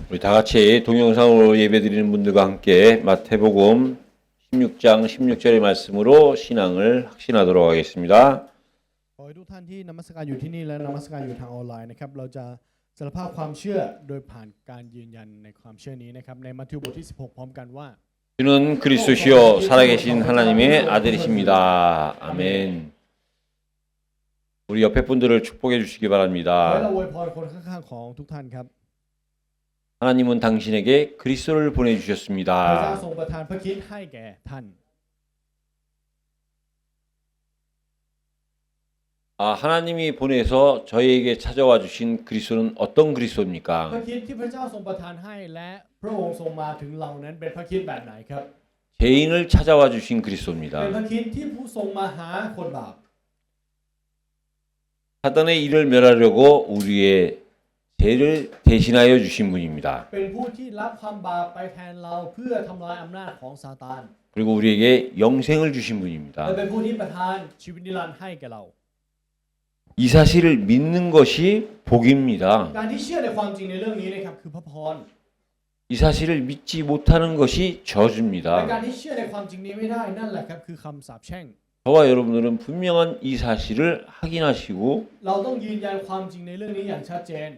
우리 다 같이 동영상으로 예배드리는 분들과 함께 마태복음 16장 16절의 말씀으로 신앙을 확신하도록 하겠습니다. ขอให้ทุกท่านที่นมัสการอยู่ที่นี่และนมัสการอยู่ทางออนไลน์นะครับเราจะสารภาพความเชื่อโดยผ่านการยืนยันในความเชื่อนี้นะครับในมัทธิวบทที่16พร้อมกันว่า 주는 그리스도시요 살아계신 하나님의 아들이십니다. 아멘. 우리 옆에 분들을 축복해 주시기 ขอให้ 바랍니다. เราอวยพรคนข้างๆของทุกท่านครับ 하나님은 당신에게 그리스도를 พระเจ้า 보내주셨습니다. ทรงประทานพระคริสต์ให้แก่ท่าน 하나님이 보내서 저희에게 찾아와 주신 그리스도는 어떤 พระ 그리스도입니까? คริสต์ที่พระเจ้าทรงประทานให้และพระองค์ทรงมาถึงเรานั้นเป็นพระคริสต์แบบไหนครับ 죄인을 찾아와 주신 เป็น 그리스도입니다. พระคริสต์ที่ผู้ทรงมาหาคนบาป 사단의 일을 멸하려고 우리의 죄를 대신하여 주신 분입니다. เป็นผู้ที่รับความบาปไปแทนเราเพื่อทำลายอำนาจของซาตาน 그리고 우리에게 영생을 주신 และ 분입니다. เป็นผู้ที่ประทานชีวิตนิรันดร์ให้แก่เรา 이 사실을 믿는 것이 복입니다. การที่เชื่อในความจริงในเรื่องนี้นะครับคือพระพร 이 사실을 믿지 못하는 것이 และ 저주입니다. การที่เชื่อในความจริงนี้ไม่ได้นั่นแหละครับคือคำสาปแช่ง 저와 여러분들은 분명한 이 사실을 확인하시고 เราต้องยืนยันความจริงในเรื่องนี้อย่างชัดเจน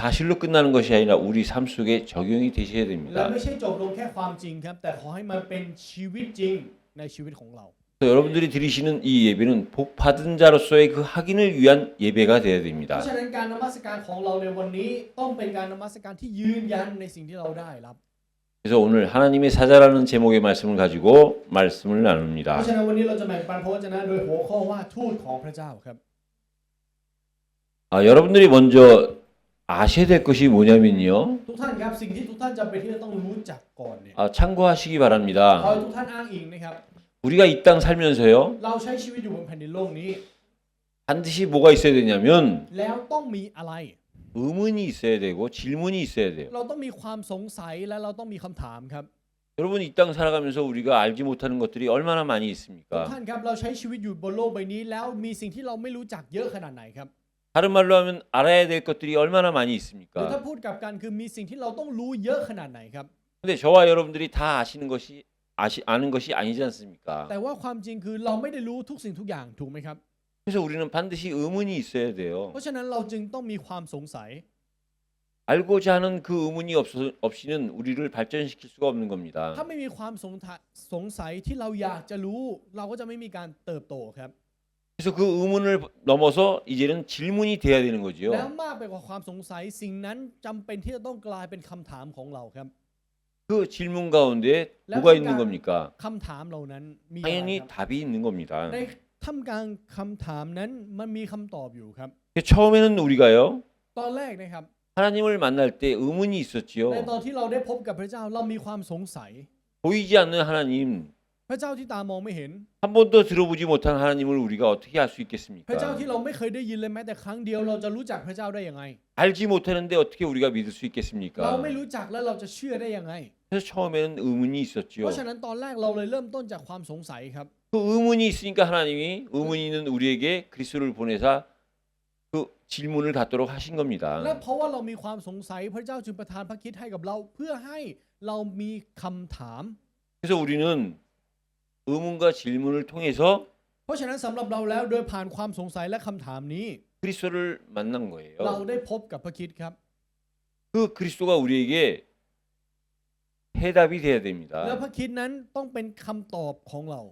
사실로 끝나는 것이 아니라 우리 삶 속에 적용이 되셔야 และ 됩니다. ไม่ใช่จบลงแค่ความจริงครับแต่ขอให้มันเป็นชีวิตจริงในชีวิตของเรา 그래서 여러분들이 드리시는 이 예배는 복 받은 자로서의 그 확인을 위한 예배가 되어야 เพ 됩니다. ราะฉะนั้นการนมัสการของเราในวันนี้ต้องเป็นการนมัสการที่ยืนยันในสิ่งที่เราได้รับ 그래서 오늘 하나님의 사자라는 제목의 말씀을 가지고 말씀을 เพ 나눕니다. ราะฉะนั้นวันนี้เราจะแบ่งปันพระวจนะโดยหัวข้อว่าทูตของพระเจ้าครับ 여러분들이 먼저 아셔야 될 것이 뭐냐면요. ทุกท่านครับสิ่งที่ทุกท่านจำเป็นที่จะต้องรู้จักก่อนเนี่ย 참고하시기 ขอ 바랍니다. ให้ทุกท่านอ้างอิงนะครับ 우리가 이 땅 살면서요. เราใช้ชีวิตอยู่บนแผ่นดินโลกนี้ 반드시 뭐가 있어야 되냐면 แล้วต้องมีอะไร 의문이 있어야 되고 질문이 있어야 돼요. เราต้องมีความสงสัยและเราต้องมีคำถามครับ 여러분 이 땅 살아가면서 우리가 알지 못하는 것들이 얼마나 많이 ทุก 있습니까? ท่านครับเราใช้ชีวิตอยู่บนโลกใบนี้แล้วมีสิ่งที่เราไม่รู้จักเยอะขนาดไหนครับ 다른 말로 하면 알아야 될 것들이 얼마나 많이 หรือถ้า 있습니까? พูดกลับกันคือมีสิ่งที่เราต้องรู้เยอะขนาดไหนครับ 근데 저와 여러분들이 다 아시는 것이 아는 것이 아니지 않습니까? แต่ว่าความจริงคือเราไม่ได้รู้ทุกสิ่งทุกอย่างถูกไหมครับ 그래서 우리는 반드시 의문이 있어야 돼요. เพราะฉะนั้นเราจึงต้องมีความสงสัย 알고자 하는 그 의문이 없이는 우리를 발전시킬 수가 없는 겁니다. ถ้าไม่มีความสงสัยที่เราอยากจะรู้เราก็จะไม่มีการเติบโตครับ 그래서 그 의문을 넘어서 이제는 질문이 돼야 되는 แล้ว 거죠. มากไปกว่าความสงสัยสิ่งนั้นจำเป็นที่จะต้องกลายเป็นคำถามของเราครับ 그 질문 가운데 뭐가 있는 겁니까? คำถามเหล่านั้นมีอะไรค 당연히 รับ 답이 있는 겁니다. ในท่ามกลางคำถามนั้นมันมีคำตอบอยู่ครับ 처음에는 우리가요 ตอนแรกนะครับ 하나님을 만날 때 의문이 ใน 있었지요. ตอนที่เราได้พบกับพระเจ้าเรามีความสงสัย 보이지 않는 하나님, พระเจ้าที่ตามองไม่เห็น 한 번도 들어보지 못한 하나님을 우리가 어떻게 알 수 พระเจ้า 있겠습니까? ที่เราไม่เคยได้ยินเลยแม้แต่ครั้งเดียวเราจะรู้จักพระเจ้าได้ยังไง 알지 못하는데 어떻게 우리가 믿을 수 เรา 있겠습니까? ไม่รู้จักแล้วเราจะเชื่อได้ยังไง 그래서 처음에는 의문이 เพ 있었지요. ราะฉะนั้นตอนแรกเราเลยเริ่มต้นจากความสงสัยครับ 그 의문이 있으니까 하나님이 의문이 있는 우리에게 그리스도를 보내사 그 질문을 갖도록 하신 และ 겁니다. เพราะว่าเรามีความสงสัยพระเจ้าจึงประทานพระคริสต์ให้กับเราเพื่อให้เรามีคำถาม 그래서 우리는 의문과 질문을 통해서 เพราะฉะนั้นสำหรับเราแล้วโดยผ่านความสงสัยและคำถามนี้ 그리스도를 만난 เรา 거예요. ได้พบกับพระคริสต์ครับ 그 그리스도가 우리에게 해답이 돼야 และ 됩니다. พระคริสต์นั้นต้องเป็นคำตอบของเรา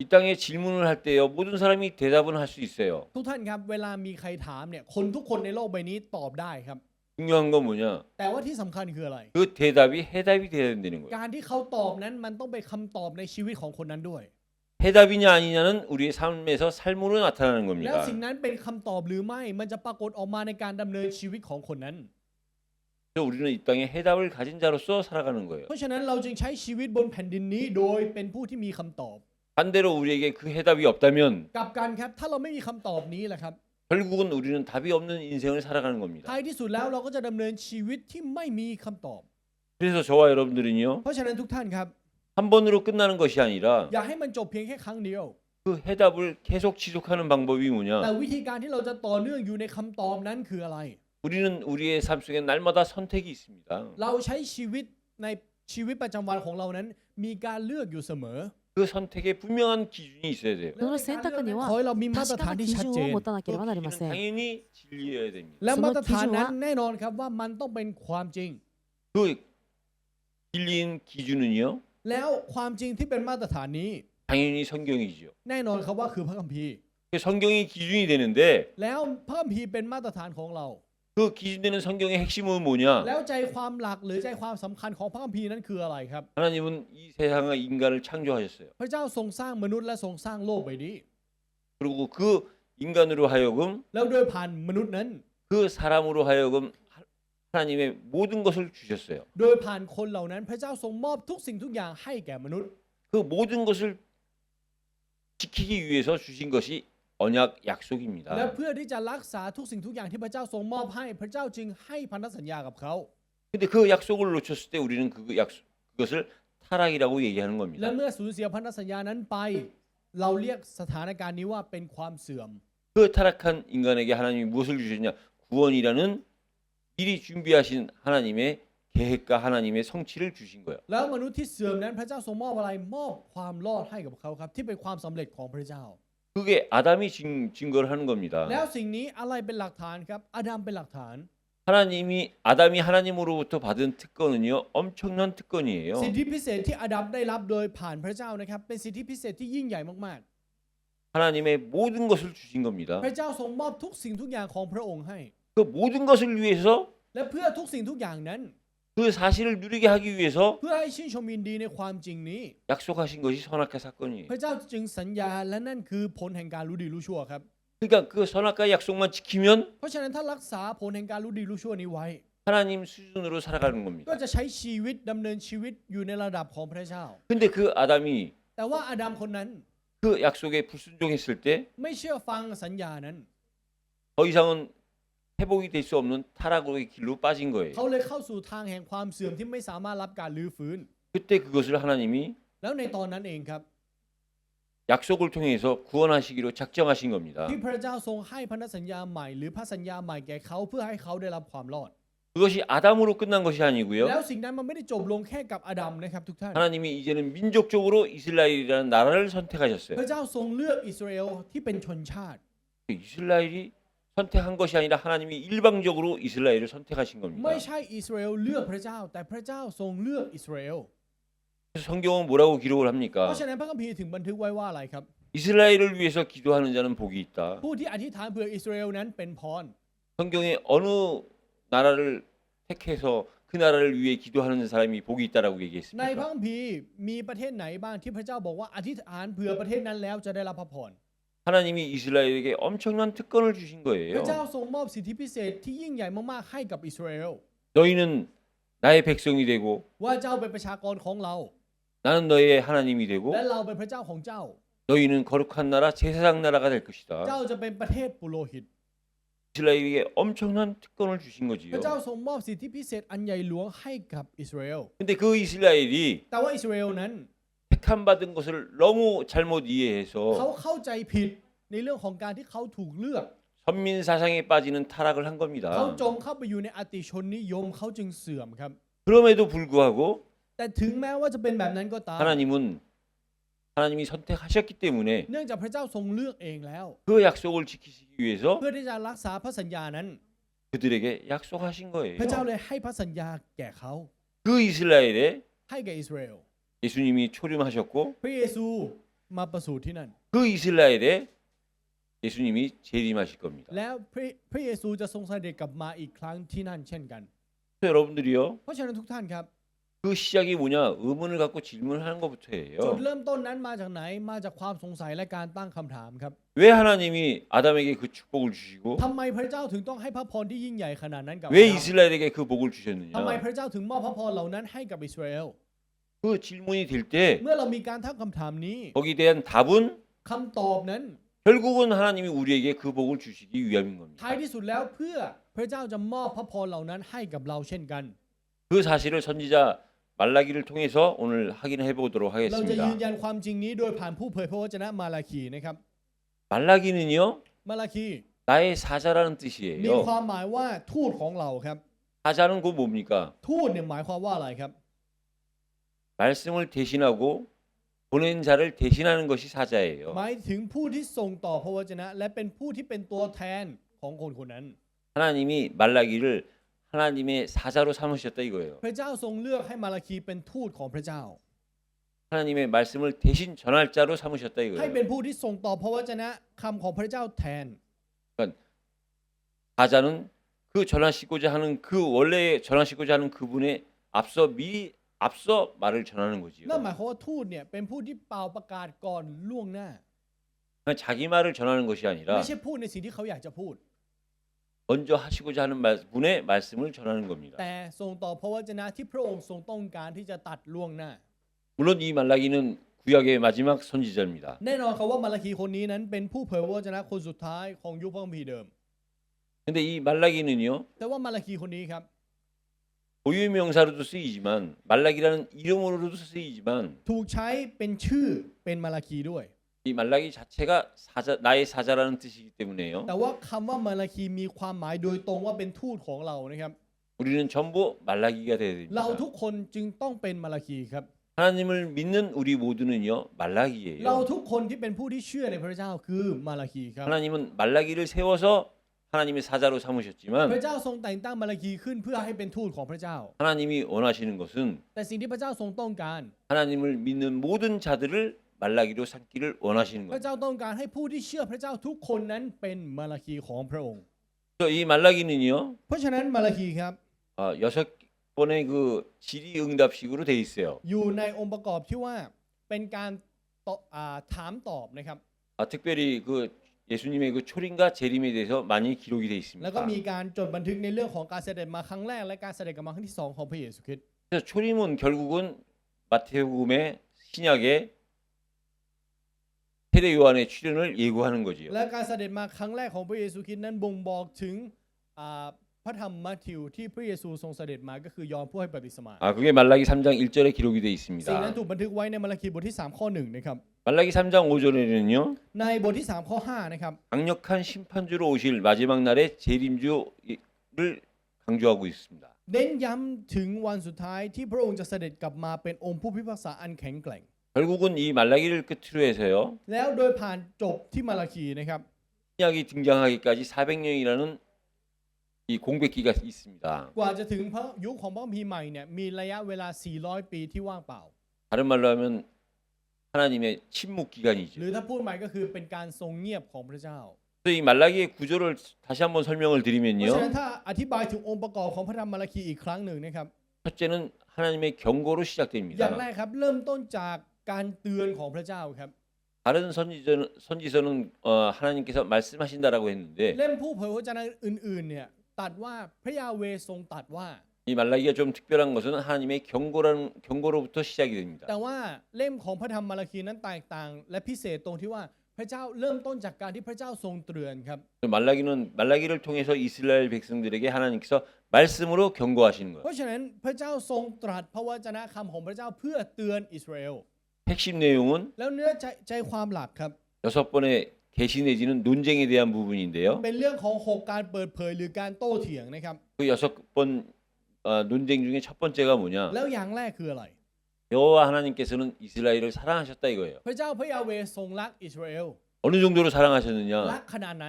이 땅에 질문을 할 때요 모든 사람이 대답은 할 수 있어요. ทุกท่านครับเวลามีใครถามเนี่ยคนทุกคนในโลกใบนี้ตอบได้ครับ 중요한 건 뭐냐? แต่ว่าที่สำคัญคืออะไร 그 대답이 해답이 돼야 된다는 거예요. การที่เขาตอบนั้นมันต้องเป็นคำตอบในชีวิตของคนนั้นด้วย 해답이냐 아니냐는 우리의 삶에서 삶으로 나타나는 แล้ว 겁니다. สิ่งนั้นเป็นคำตอบหรือไม่มันจะปรากฏออกมาในการดำเนินชีวิตของคนนั้น 그래서 우리는 이 땅에 해답을 가진 자로서 살아가는 거예요. เพราะฉะนั้นเราจึงใช้ชีวิตบนแผ่นดินนี้โดยเป็นผู้ที่มีคำตอบ 반대로 우리에게 그 해답이 없다면 กลับกันครับถ้าเราไม่มีคำตอบนี้แหละครับ 결국은 우리는 답이 없는 인생을 살아가는 겁니다. ท้ายที่สุดแล้วเราก็จะดำเนินชีวิตที่ไม่มีคำตอบ 그래서 저와 여러분들은요 เพราะฉะนั้นทุกท่านครับ 한 번으로 끝나는 것이 아니라 อย่าให้มันจบเพียงแค่ครั้งเดียว 그 해답을 계속 지속하는 방법이 แต่ 뭐냐? วิธีการที่เราจะต่อเนื่องอยู่ในคำตอบนั้นคืออะไร 우리는 우리의 삶 속에 날마다 선택이 있습니다. เราใช้ชีวิตในชีวิตประจำวันของเรานั้นมีการเลือกอยู่เสมอ 그 선택에 분명한 기준이 있어야 돼요. その選択に ข は อให้เรามีมาตร 確 ฐา か น な ที่ 基 ชัด 準 เจ を น 持たなければなりま 기준은 せん。 당연히 진리여야 됩니다. และมาตรฐานนั้น その基準は แน่นอนครับว่ามันต้องเป็นความจริง 그 진리인 기준은요, แล้วความจริงที่เป็นมาตรฐานนี้ 당연히 성경이죠. แน่นอนครับว่าคือพระคัมภีร์ 그 성경이 기준이 되는데 แล้วพระคัมภีร์เป็นมาตรฐานของเรา 그 기준되는 성경의 핵심은 뭐냐? แล้วใจความหลักหรือใจความสำคัญของพระคัมภีร์นั้นคืออะไรครับ 하나님은 이 세상의 인간을 창조하셨어요. พระเจ้าทรงสร้างมนุษย์และทรงสร้างโลกใบนี้ 그리고 그 인간으로 하여금 แล้วโดยผ่านมนุษย์นั้น 그 사람으로 하여금 하나님의 모든 것을 주셨어요. โดยผ่านคนเหล่านั้น พระเจ้าทรงมอบทุกสิ่งทุกอย่างให้แก่มนุษย์ 그 모든 것을 지키기 위해서 주신 것이 언약 และ 약속입니다. เพื่อที่จะรักษาทุกสิ่งทุกอย่างที่พระเจ้าทรงมอบให้ พระเจ้าจึงให้พันธสัญญากับเขา 근데 그 약속을 놓쳤을 때 우리는 그것을 타락이라고 얘기하는 และ 겁니다. เมื่อสูญเสียพันธสัญญานั้นไป เราเรียกสถานการณ์นี้ว่าเป็นความเสื่อม 그 타락한 인간에게 하나님이 무엇을 주셨냐? 구원이라는 미리 준비하신 하나님의 계획과 하나님의 성취를 주신 거예요. แล้วมนุษย์ที่เสื่อมนั้นพระเจ้าทรงมอบอะไรมอบความรอดให้กับเขาครับ ที่เป็นความสำเร็จของพระเจ้า 그게 아담이 증거를 하는 겁니다. แล้วสิ่งนี้อะไรเป็นหลักฐานครับอาดัมเป็นหลักฐาน 아담이 하나님으로부터 받은 특권은요, 엄청난 특권이에요. สิทธิพิเศษที่อาดัมได้รับโดยผ่านพระเจ้านะครับเป็นสิทธิพิเศษที่ยิ่งใหญ่มาก 하나님의 모든 것을 주신 겁니다. ๆ พระเจ้าทรงมอบทุกสิ่งทุกอย่างของพระองค์ให้ 그 모든 것을 위해서 และเพื่อทุกสิ่งทุกอย่างนั้น 그 사실을 누리게 하기 위해서 เพื่อให้ชื่นชมยินดีในความจริงนี้ 약속하신 것이 선악과 사건이에요. พระเจ้าจึงสัญญาและนั่นคือผลแห่งการรู้ดีรู้ชั่วครับ 그러니까 그 선악과 약속만 지키면 เพราะฉะนั้นถ้ารักษาผลแห่งการรู้ดีรู้ชั่วนี้ไว้ 하나님 수준으로 살아가는 ก็ 겁니다. จะใช้ชีวิตดำเนินชีวิตอยู่ในระดับของพระเจ้า 근데 그 아담이 แต่ว่าอาดัมคนนั้น 그 약속에 불순종했을 때 ไม่เชื่อฟังสัญญานั้น 더 이상은 회복이 될 수 없는 타락의 길로 빠진 거예요. เขาเลยเข้าสู่ทางแห่งความเสื่อมที่ไม่สามารถรับการลื้อฟื้น 그때 그것을 하나님이 แล้วในตอนนั้นเองครับ 약속을 통해서 구원하시기로 작정하신 겁니다. ที่พระเจ้าทรงให้พันธสัญญาใหม่หรือพระสัญญาใหม่แก่เขาเพื่อให้เขาได้รับความรอด 그것이 아담으로 끝난 것이 แล้ว 아니고요. สิ่งนั้นมันไม่ได้จบลงแค่กับอาดัมนะครับทุกท่าน 하나님이 이제는 민족적으로 이스라엘이라는 나라를 พ 선택하셨어요. ระเจ้าทรงเลือกอิสราเอลที่เป็นชนชาติ 이스라엘이 선택한 것이 아니라 하나님이 일방적으로 이스라엘을 선택하신 겁니다. ไม่ใช่อิสราเอลเลือกพระเจ้า แต่พระเจ้าทรงเลือกอิสราเอล 그래서 성경은 뭐라고 기록을 เพ 합니까? ราะฉะนั้นพระคัมภีร์ถึงบันทึกไว้ว่าอะไรครับ 이스라엘을 위해서 기도하는 자는 복이 있다. ผู้ที่อธิษฐานเพื่ออิสราเอลนั้นเป็นพร 성경에 어느 나라를 택해서 그 나라를 위해 기도하는 사람이 복이 있다라고 ในพระ 얘기했습니까? คัมภีร์มีประเทศไหนบ้างที่พระเจ้าบอกว่าอธิษฐานเพื่อประเทศนั้นแล้วจะได้รับพระพร 하나님이 이스라엘에게 엄청난 특권을 주신 พระ 거예요. เจ้าทรงมอบสิทธิพิเศษที่ยิ่งใหญ่มากๆให้กับอิสราเอล 너희는 나의 백성이 되고 ว่าเจ้าเป็นประชากรของเรา 나는 너의 하나님이 되고 และเราเป็นพระเจ้าของเจ้า 너희는 거룩한 나라 제사장 나라가 될 เจ้า 것이다. จะเป็นประเทศปุโรหิต 이스라엘에게 엄청난 특권을 주신 พ 거지요. ระเจ้าทรงมอบสิทธิพิเศษอันใหญ่หลวงให้กับอิสราเอล 근데 그 이스라엘이 แต่ว่าอิสราเอลนั้น 택함 받은 것을 너무 잘못 เขา 이해해서 เข้าใจผิดในเรื่องของการที่เขาถูกเลือก 선민 사상에 빠지는 타락을 한 เขา 겁니다. จมเข้าไปอยู่ในอติชนนิยมเขาจึงเสื่อมครับ 그럼에도 불구하고 แต่ถึงแม้ว่าจะเป็นแบบนั้นก็ตาม 하나님이 선택하셨기 때문에 เนื่องจากพระเจ้าทรงเลือกเองแล้ว 그 약속을 지키시기 위해서 เพื่อที่จะรักษาพระสัญญานั้น 그들에게 약속하신 พระเจ้า 거예요. เลยให้พระสัญญาแก่เขา 그 이스라엘에 ให้แก่อิสราเอล 예수님이 초림하셨고 พระเยซูมาประสูติที่นั่น 그 이스라엘에 예수님이 재림하실 겁니다. แล้วพระเยซูจะทรงเสด็จกลับมาอีกครั้งที่นั่นเช่นกัน 그래서 여러분들이요, เพราะฉะนั้นทุกท่านครับ 그 시작이 뭐냐? 의문을 갖고 질문을 하는 จุด 것부터예요. เริ่มต้นนั้นมาจากไหนมาจากความสงสัยและการตั้งคำถามครับ 왜 하나님이 아담에게 그 축복을 주시고 ทำไมพระเจ้าถึงต้องให้พระพรที่ยิ่งใหญ่ขนาดนั้นกับ 왜 อาดัม 이스라엘에게 그 복을 ทำไม 주셨느냐? พระเจ้าถึงมอบพระพรเหล่านั้นให้กับอิสราเอล 그 질문이 될 때 เมื่อเรามีการตั้งคำถามนี้ 거기에 대한 답은 คำตอบนั้น 결국은 하나님이 우리에게 그 복을 주시기 위함인 겁니다. ท้ายที่สุดแล้วเพื่อพระเจ้าจะมอบพระพรเหล่านั้นให้กับเราเช่นกัน 그 사실을 선지자 말라기를 통해서 오늘 확인해 보도록 เราจะยืน 하겠습니다. ยันความจริงนี้โดยผ่านผู้เผยพระวจนะมาลาคีนะครับ 말라기는요, มาลาคี 나의 사자라는 มี 뜻이에요. ความหมายว่าทูตของเราครับ 사자는 그 뭡니까? ทูตเนี่ยหมายความว่าอะไรครับ 말씀을 대신하고 보낸 자를 대신하는 것이 ห 사자예요. มายถึงผู้ที่ส่งต่อพระวจนะ และเป็นผู้ที่เป็นตัวแทนของคนคนนั้น 하나님이 말라기를 하나님의 사자로 삼으셨다 이거예요. พระเจ้าทรงเลือกให้มาลาคีเป็นทูตของพระเจ้า 하나님의 말씀을 대신 전할 자로 삼으셨다 ให้ 이거예요. เป็นผู้ที่ส่งต่อพระวจนะคำของพระเจ้าแทน 사자는 그 전하시고자 하는 그 원래 전하시고자 하는 그분의 앞서 말을 전하는 거지요. นั่นหมายความว่าทูตเนี่ยเป็นผู้ที่เป่าประกาศก่อนล่วงหน้า 그냥 자기 말을 전하는 것이 아니라 ไม่ใช่พูดในสิ่งที่เขาอยากจะพูด 먼저 하시고자 하는 분의 말씀을 전하는 겁니다. แต่ส่งต่อพระวจนะที่พระองค์ทรงต้องการที่จะตัดล่วงหน้า 물론 이 말라기는 구약의 마지막 선지자입니다. แน่นอนครับว่ามาลาคีคนนี้นั้นเป็นผู้เผยพระวจนะคนสุดท้ายของยุคพระคัมภีร์เดิม 근데 이 말라기는요. แต่ว่ามาลาคีคนนี้ครับ 고유명사로도 쓰이지만 말라기라는 이름으로도 쓰이지만 ถูกใช้เป็นชื่อเป็นมาลาคีด้วย 이 말라기 자체가 나의 사자라는 뜻이기 때문에요. แต่ว่าคำว่ามาลาคีมีความหมายโดยตรงว่าเป็นทูตของเรานะครับ 우리는 전부 말라기가 되어야 เรา 됩니다. ทุกคนจึงต้องเป็นมาลาคีครับ 하나님을 믿는 우리 모두는요 เรา 말라기예요. ทุกคนที่เป็นผู้ที่เชื่อในพระเจ้าคือมาลาคีครับ 하나님은 말라기를 세워서 하나님의 사자로 พระ 삼으셨지만 เจ้าทรงแต่งตั้งมาลาคีขึ้นเพื่อให้เป็นทูตของพระเจ้า 하나님이 원하시는 것은 แต่สิ่งที่พระเจ้าทรงต้องการ 하나님을 믿는 모든 자들을 말라기로 삼기를 원하시는 พระ 겁니다. เจ้าต้องการให้ผู้ที่เชื่อพระเจ้าทุกคนนั้นเป็นมาลาคีของพระองค์ 그래서 이 말라기는요 เพราะฉะนั้นมาลาคีครับ 6번의 그 질의응답식으로 돼 있어요. อยู่ในองค์ประกอบที่ว่าเป็นการถามตอบนะครับ 특별히 그 예수님의 그 초림과 재림에 대해서 많이 기록이 돼 แล้วก็ 있습니다. มีการจดบันทึกในเรื่องของการเสด็จมาครั้งแรกและการเสด็จกลับมาครั้งที่สองของพระเยซูคริสต์ 그래서 초림은 결국은 마태복음의 신약의 세례 요한의 출현을 예고하는 거지요. และการเสด็จมาครั้งแรกของพระเยซูคริสต์นั้นบ่งบอกถึงพระธรรมมัทธิวที่พระเยซูทรงเสด็จมาก็คือยอห์นผู้ให้บัพติศมา 그게 말라기 3장 1절에 기록이 돼 สิ่งนั้น 있습니다. ถูกบันทึกไว้ในมาระคีบทที่3ข้อ1นะครับ 말라기 3장 5절에는요. ในบทที่3ข้อ5นะครับ 강력한 심판주로 오실 마지막 날의 재림주를 강조하고 있습니다. เน้นย้ำถึงวันสุดท้ายที่พระองค์จะเสด็จกลับมาเป็นองค์ผู้พิพากษาอันแข็งแกร่ง 결국은 이 말라기를 끝으로 해서요. แล้วโดยผ่านจบที่มาระคีนะครับ 신약이 등장하기까지 400년이라는 이 공백기가 있습니다. กว่าจะถึงพระยุคของพระคัมภีร์ใหม่เนี่ยมีระยะเวลา400ปีที่ว่างเปล่า 다른 말로 하면 하나님의 침묵 ห 기간이죠. รือถ้าพูดใหม่ก็คือเป็นการทรงเงียบของพระเจ้า 그래서 이 말라기의 구조를 다시 한번 설명을 เพราะฉะนั้น 드리면요. ถ้าอธิบายถึงองค์ประกอบของพระธรรมมาระคีอีกครั้งหนึ่งนะครับ 첫째는 하나님의 경고로 อย่าง 시작됩니다. แรกครับเริ่มต้นจากการเตือนของพระเจ้าครับ 다른 선지서는 하나님께서 말씀하신다라고 했는데 เล่มผู้เผยพระวจนะอื่นๆเนี่ยตัดว่าพระยาเวทรงตัดว่า 이 말라기가 좀 특별한 것은 하나님의 경고로부터 시작이 됩니다. แต่ว่าเล่มของพระธรรมมาระคีนั้นแตกต่างและพิเศษตรงที่ว่าพระเจ้าเริ่มต้นจากการที่พระเจ้าทรงเตือนครับ 말라기를 통해서 이스라엘 백성들에게 하나님께서 말씀으로 경고하시는 เพ 거예요. ราะฉะนั้นพระเจ้าทรงตรัสพระวจนะคำของพระเจ้าเพื่อเตือนอิสราเอล 핵심 내용은 แล้วเนื้อใจความหลักครับ 6번의 계시 내지는 논쟁에 대한 부분인데요. เป็นเรื่องของ6การเปิดเผยหรือการโต้เถียงนะครับ 그 6번 논쟁 중에 첫 번째가 뭐냐? แล้วอย่างแรกคืออะไร 여호와 하나님께서는 이스라엘을 사랑하셨다 이거예요. พระเจ้าพระยาเวทรงรักอิสราเอล 어느 정도로 รัก 사랑하셨느냐? ขนาดไหน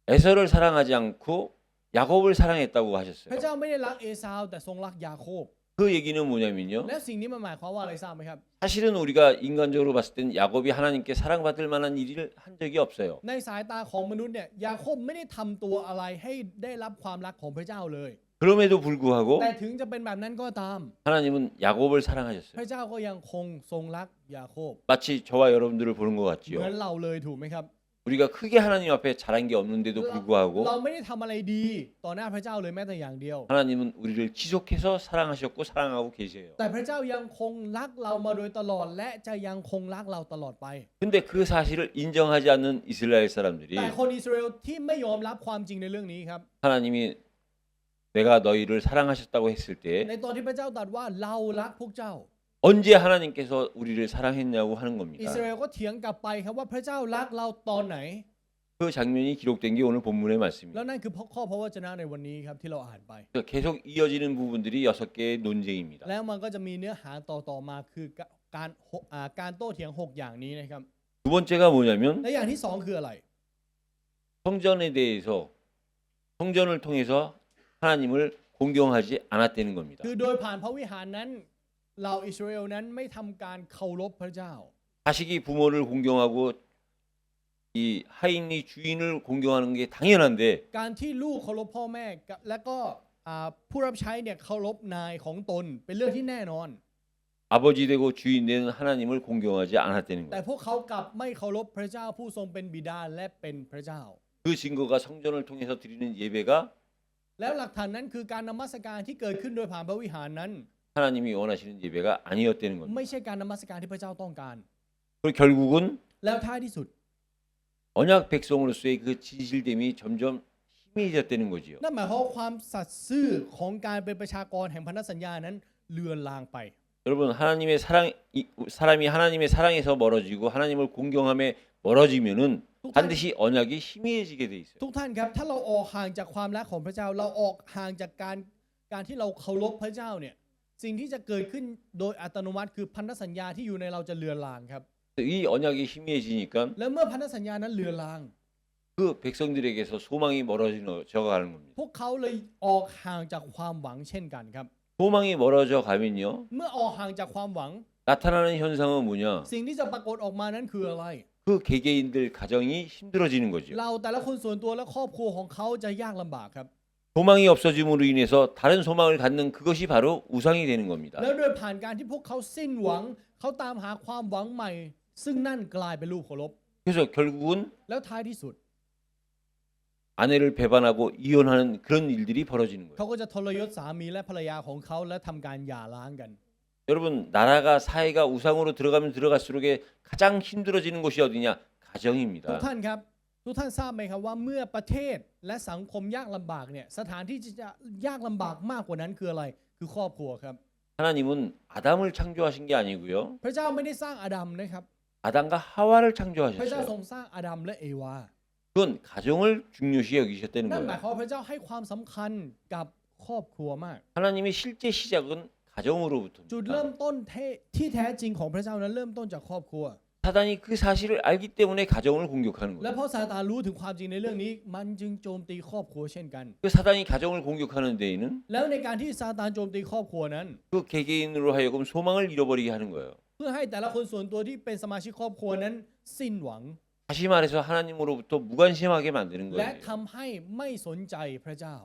에서를 사랑하지 않고 야곱을 사랑했다고 พระ 하셨어요. เจ้าไม่ได้รักเอซาวแต่ทรงรักยาโคบ 그 얘기는 뭐냐면요. แล้วสิ่งนี้มันหมายความว่าอะไรทราบไหมครับ 사실은 우리가 인간적으로 봤을 땐 야곱이 하나님께 사랑받을 만한 일을 한 적이 없어요. ในสายตาของมนุษย์เนี่ยยาโคบไม่ได้ทำตัวอะไรให้ได้รับความรักของพระเจ้าเลย 그럼에도 불구하고 แต่ถึงจะเป็นแบบนั้นก็ตาม 하나님은 야곱을 พ 사랑하셨어요. ระเจ้าก็ยังคงทรงรักยาโคบ 마치 저와 여러분들을 보는 것 เหมือน 같지요. เราเลยถูกไหมครับ 우리가 크게 하나님 앞에 잘한 게 없는데도 เรา 불구하고 ไม่ได้ทำอะไรดีต่อหน้าพระเจ้าเลยแม้แต่อย่างเดียว 하나님은 우리를 지속해서 사랑하셨고 사랑하고 계세요. แต่พระเจ้ายังคงรักเรามาโดยตลอดและจะยังคงรักเราตลอดไป 근데 그 사실을 인정하지 않는 이스라엘 사람들이 แต่คนอิสราเอลที่ไม่ยอมรับความจริงในเรื่องนี้ครับ 하나님이 내가 너희를 사랑하셨다고 했을 때 ในตอนที่พระเจ้าตรัสว่าเรารักพวกเจ้า 언제 하나님께서 우리를 사랑했냐고 하는 อิ 겁니다. สราเอลก็เถียงกลับไปครับว่าพระเจ้ารักเราตอนไหน 그 장면이 기록된 게 오늘 본문의 แล้ว 말씀입니다. นั่นคือข้อพระวจนะในวันนี้ครับที่เราอ่านไป 그러니까 계속 이어지는 부분들이 6개의 논쟁입니다. แล้วมันก็จะมีเนื้อหาต่อมาคือการโต้เถียง 6 อย่างนี้นะครับ 두 번째가 뭐냐면 และอย่างที่ 2 คืออะไร 성전에 대해서 성전을 통해서 하나님을 공경하지 않았다는 겁니다. คือโดยผ่านพระวิหารนั้นเราอิสราเอลนั้นไม่ทำการเคารพพระเจ้า 자식이 부모를 공경하고 이 하인이 주인을 공경하는 게 당연한데 การที่ลูกเคารพพ่อแม่และก็ผู้รับใช้เนี่ยเคารพนายของตนเป็นเรื่องที่แน่นอน 아버지 되고 주인 되는 하나님을 공경하지 않았다는 แต่ 거예요. พวกเขากลับไม่เคารพพระเจ้าผู้ทรงเป็นบิดาและเป็นพระเจ้า 그 증거가 성전을 통해서 드리는 예배가 แล้วหลักฐานนั้นคือการนมัสการที่เกิดขึ้นโดยผ่านพระวิหารนั้น 하나님이 원하시는 예배가 아니었다는 겁니다. ไม่ใช่การนมัสการที่พระเจ้าต้องการ 그리고 결국은 แล้วท้ายที่สุด 언약 백성으로서의 그 진실됨이 점점 희미해졌다는 거지요. นั่นหมายความว่าความสัตย์ซื่อของการเป็นประชากรแห่งพันธสัญญานั้นเลือนลางไป 여러분 하나님의 사람이 하나님의 사랑에서 멀어지고 하나님을 공경함에 멀어지면은 반드시 언약이 희미해지게 돼 있어요. ทุกท่านครับถ้าเราออกห่างจากความรักของพระเจ้าเราออกห่างจากการที่เราเคารพพระเจ้าเนี่ยสิ่งที่จะเกิดขึ้นโดยอัตโนมัติคือพันธสัญญาที่อยู่ในเราจะเลือนลางครับ 이 언약이 희미해지니까 แล้วเมื่อพันธสัญญานั้นเลือนลาง 그 백성들에게서 소망이 멀어져가는 겁니다. พวกเขาเลยออกห่างจากความหวังเช่นกันครับ 소망이 멀어져 가면요 เมื่อออกห่างจากความหวัง 나타나는 현상은 뭐냐? สิ่งที่จะปรากฏออกมานั้นคืออะไร 그 개개인들 가정이 힘들어지는 거죠. เราแต่ละคนส่วนตัวและครอบครัวของเขาจะยากลำบากครับ 소망이 없어짐으로 인해서 다른 소망을 갖는 그것이 바로 우상이 되는 겁니다. แล้วโดยผ่านการที่พวกเขาสิ้นหวังเขาตามหาความหวังใหม่ ซึ่งนั่นกลายเป็นรูปเคารพ 그래서 결국은 แล้วท้ายที่สุด 아내를 배반하고 이혼하는 그런 일들이 벌어지는 เขา 거예요. ก็จะทรยศสามีและภรรยาของเขาและทำการหย่าร้างกัน 여러분 나라가 사회가 우상으로 들어가면 들어갈수록 가장 힘들어지는 곳이 어디냐? ทุก 가정입니다. ท่านครับทุกท่านทราบไหมครับว่าเมื่อประเทศและสังคมยากลำบากเนี่ยสถานที่ที่จะยากลำบากมากกว่านั้นคืออะไรคือครอบครัวครับ 하나님은 아담을 창조하신 게 아니고요. พระเจ้าไม่ได้สร้างอาดัมนะครับ 아담과 하와를 พระเจ้าทร 창조하셨어요. งสร้างอาดัมและเอวา 그건 가정을 중요시 여기셨다는 นั่นหมาย 거예요. ความว่าพระเจ้าให้ความสำคัญกับครอบครัวมาก 하나님의 실제 시작은 จุดเริ่ 가정으로부터입니다. มต้นที่แท้จริงของพระเจ้านั้นเริ่มต้นจากครอบครัว 사단이 그 사실을 알기 때문에 가정을 공격하는 และ 거예요. เพราะซาตานรู้ถึงความจริงในเรื่องนี้ มันจึงโจมตีครอบครัวเช่นกัน 그 사단이 가정을 공격하는 데에는 แล้วในการที่ซาตานโจมตีครอบครัวนั้น 그 개개인으로 하여금 소망을 잃어버리게 하는 거예요. เพื่อให้แต่ละคนส่วนตัวที่เป็นสมาชิกครอบครัวนั้นสิ้นหวัง 다시 말해서 하나님으로부터 무관심하게 만드는 และ 거예요. ทำให้ไม่สนใจพระเจ้า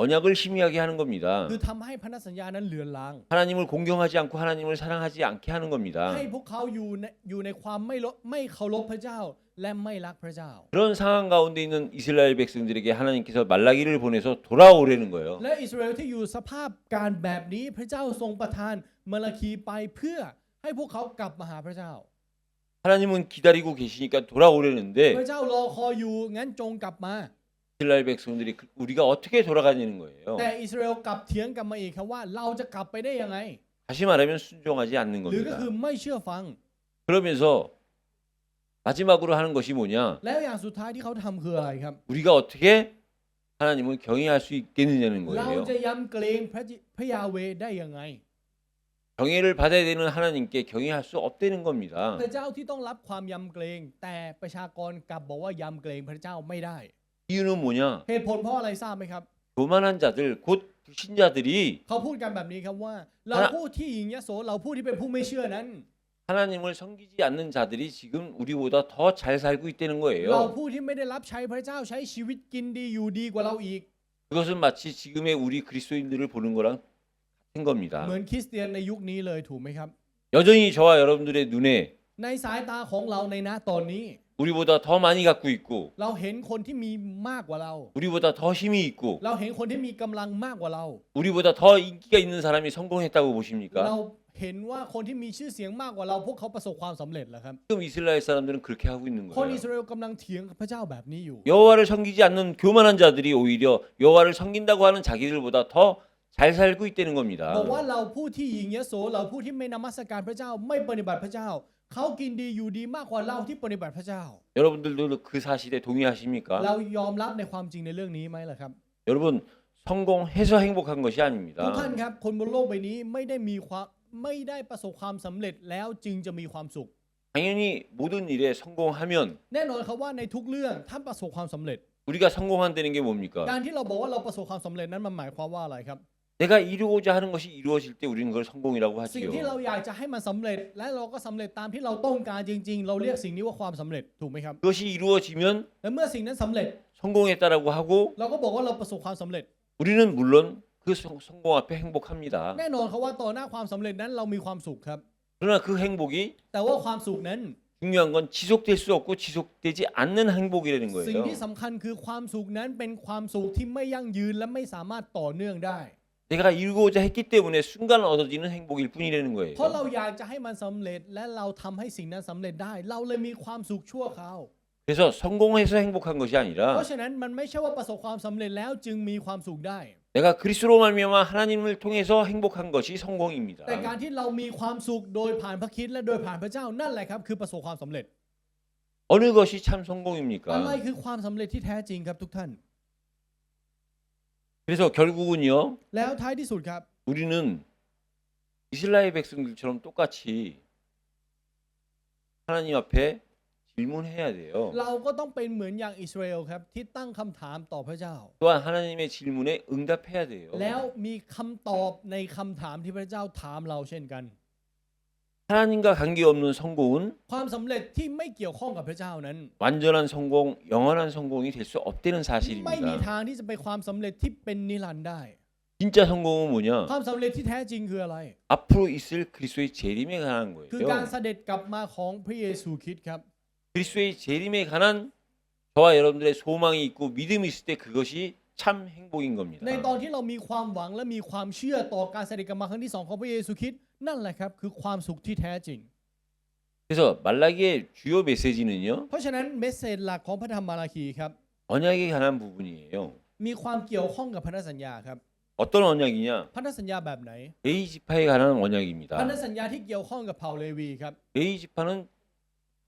언약을 희미하게 하는 겁니다. คือทำให้พันธสัญญานั้นเลือนลาง 하나님을 공경하지 않고 하나님을 사랑하지 않게 하는 겁니다. ให้พวกเขาอยู่ในความไม่เคารพพระเจ้าและไม่รักพระเจ้า 그런 상황 가운데 있는 이스라엘 백성들에게 하나님께서 말라기를 보내서 돌아오라는 거예요. และอิสราเอลที่อยู่สภาพการแบบนี้พระเจ้าทรงประทานมาลาคีไปเพื่อให้พวกเขากลับมาหาพระเจ้า 하나님은 기다리고 계시니까 돌아오려는데 พระเจ้ารอคอยอยู่งั้นจงกลับมา 이스라엘 백성들이 우리가 어떻게 돌아가냐는 거예요. แต่อิสราเอลกลับเถียงกลับมาอีกครับว่าเราจะกลับไปได้ยังไง 다시 말하면 순종하지 않는 หรือก็ 겁니다. คือไม่เชื่อฟัง 그러면서 마지막으로 하는 것이 뭐냐? แล้วอย่างสุดท้ายที่เขาทำคืออะไรครับ 우리가 어떻게 하나님을 경외할 수 있겠느냐는 เรา 거예요. จะยำเกรงพระยาเวห์ได้ยังไง 경외를 받아야 되는 하나님께 경외할 수 없다는 겁니다. พระเจ้าที่ต้องรับความยำเกรงแต่ประชากรกลับบอกว่ายำเกรงพระเจ้าไม่ได้ 이유는 뭐냐? เหตุผลเพราะอะไรทราบไหมครับ 교만한 자들 곧 불신자들이 เขาพูดกันแบบนี้ครับว่า เราผู้ที่หญิงยโสเราผู้ที่เป็นผู้ไม่เชื่อนั้น 하나님을 섬기지 않는 자들이 지금 우리보다 더 잘 살고 있다는 เรา 거예요. ผู้ที่ไม่ได้รับใช้พระเจ้าใช้ชีวิตกินดีอยู่ดีกว่าเราอีก 그것은 마치 지금의 우리 그리스도인들을 보는 거랑 같은 겁니다. เหมือนคริสเตียนในยุคนี้เลยถูกไหมครับ 여전히 저와 여러분들의 눈에 ในสายตาของเราในณตอนนี้ 우리보다 더 많이 갖고 있고 เราเห็นคนที่มีมากกว่าเรา 우리보다 더 힘이 있고 เราเห็นคนที่มีกำลังมากกว่าเรา 우리보다 더 인기가 있는 사람이 성공했다고 เรา 보십니까? เห็นว่าคนที่มีชื่อเสียงมากกว่าเราพวกเขาประสบความสำเร็จแล้วครับ 지금 이스라엘 사람들은 그렇게 하고 있는 คน 거예요. อิสราเอลกำลังเถียงกับพระเจ้าแบบนี้อยู่ 여호와를 섬기지 않는 교만한 자들이 오히려 여호와를 섬긴다고 하는 자기들보다 더 잘 살고 있다는 겁니다. บอกว่าเราผู้ที่หญิงยโสเราผู้ที่ไม่นมัสการพระเจ้าไม่ปฏิบัติพระเจ้า เขากินดีอยู่ดีมากกว่าเราที่ปฏิบัติพระเจ้า 여러분들도 그 사실에 동의하십니까? เรายอมรับในความจริงในเรื่องนี้ไหมล่ะครับ 여러분 성공해서 행복한 것이 ทุก 아닙니다. ท่านครับคนบนโลกใบนี้ไม่ได้ประสบความสำเร็จแล้วจึงจะมีความสุข 당연히 모든 일에 성공하면 แน่นอนครับว่าในทุกเรื่องท่านประสบความสำเร็จ 우리가 성공한다는 게 뭡니까? การที่เราบอกว่าเราประสบความสำเร็จนั้นมันหมายความว่าอะไรครับ 내가 이루고자 하는 것이 이루어질 때 우리는 그걸 성공이라고 สิ่งที่ 하지요. เราอยากจะให้มันสำเร็จ และเราก็สำเร็จตามที่เราต้องการจริง ๆ เราเรียกสิ่งนี้ว่าความสำเร็จถูกไหมครับ 그것이 이루어지면 และเมื่อสิ่งนั้นสำเร็จ 성공했다라고 하고 เราก็บอกว่าเราประสบความสำเร็จ 우리는 물론 그 성공 앞에 행복합니다. แน่นอนครับว่าต่อหน้าความสำเร็จนั้นเรามีความสุขครับ 그러나 그 행복이 แต่ว่าความสุขนั้น 중요한 건 지속될 수 없고 지속되지 않는 행복이라는 สิ่ง 거예요. ที่สำคัญคือความสุขนั้นเป็นความสุขที่ไม่ยั่งยืนและไม่สามารถต่อเนื่องได้ 내가 이루고자 했기 때문에 순간 얻어지는 행복일 뿐이라는 거예요. เพราะเราอยากจะให้มันสำเร็จและเราทำให้สิ่งนั้นสำเร็จได้ เราเลยมีความสุขชั่วคราว 그래서 성공해서 행복한 것이 เพ 아니라 ราะฉะนั้นมันไม่ใช่ว่าประสบความสำเร็จแล้วจึงมีความสุขได้ 내가 그리스도로 말미암아 하나님을 통해서 행복한 것이 성공입니다. แต่การที่เรามีความสุขโดยผ่านพระคริสต์และโดยผ่านพระเจ้านั่นแหละครับคือประสบความสำเร็จ 어느 것이 참 อะไร 성공입니까? คือความสำเร็จที่แท้จริงครับทุกท่าน 그래서 결국은요, แล้วท้ายที่สุดครับ 우리는 이스라엘 백성들처럼 똑같이 하나님 앞에 질문해야 돼요. เราก็ต้องเป็นเหมือนอย่างอิสราเอลครับที่ตั้งคำถามต่อพระเจ้า 또한 하나님의 질문에 응답해야 돼요. แล้วมีคำตอบในคำถามที่พระเจ้าถามเราเช่นกัน 하나님과 관계없는 성공은 ความสำเร็จที่ไม่เกี่ยวข้องกับพระเจ้านั้น 완전한 성공, 영원한 성공이 될 수 없다는 ไม่มี 사실입니다. ทางที่จะเป็นความสำเร็จที่เป็นนิรันดร์ได้ 진짜 성공은 뭐냐? ความสำเร็จที่แท้จริงคืออะไร 앞으로 있을 그리스도의 재림에 관한 คือการ 거예요. เสด็จกลับมาของพระเยซูคริสต์ครับ 그리스도의 재림에 관한 저와 여러분들의 소망이 있고 믿음이 있을 때 그것이 참 행복인 겁니다. ในตอนที่เรามีความหวังและมีความเชื่อต่อการเสด็จกลับมาครั้งที่สองของพระเยซูคริสต์นั่นแหละครับคือความสุขที่แท้จริง 그래서 말라기의 주요 메시지는요, เพราะฉะนั้นเมสเซจหลักของพระธรรมมาราคีครับ 언약에 관한 부분이에요. มีความเกี่ยวข้องกับพันธสัญญาครับ 어떤 언약이냐? พันธสัญญาแบบไหน 레위 지파에 관한 พันธ 언약입니다. สัญญาที่เกี่ยวข้องกับเผ่าเลวีครับ 레위 지파는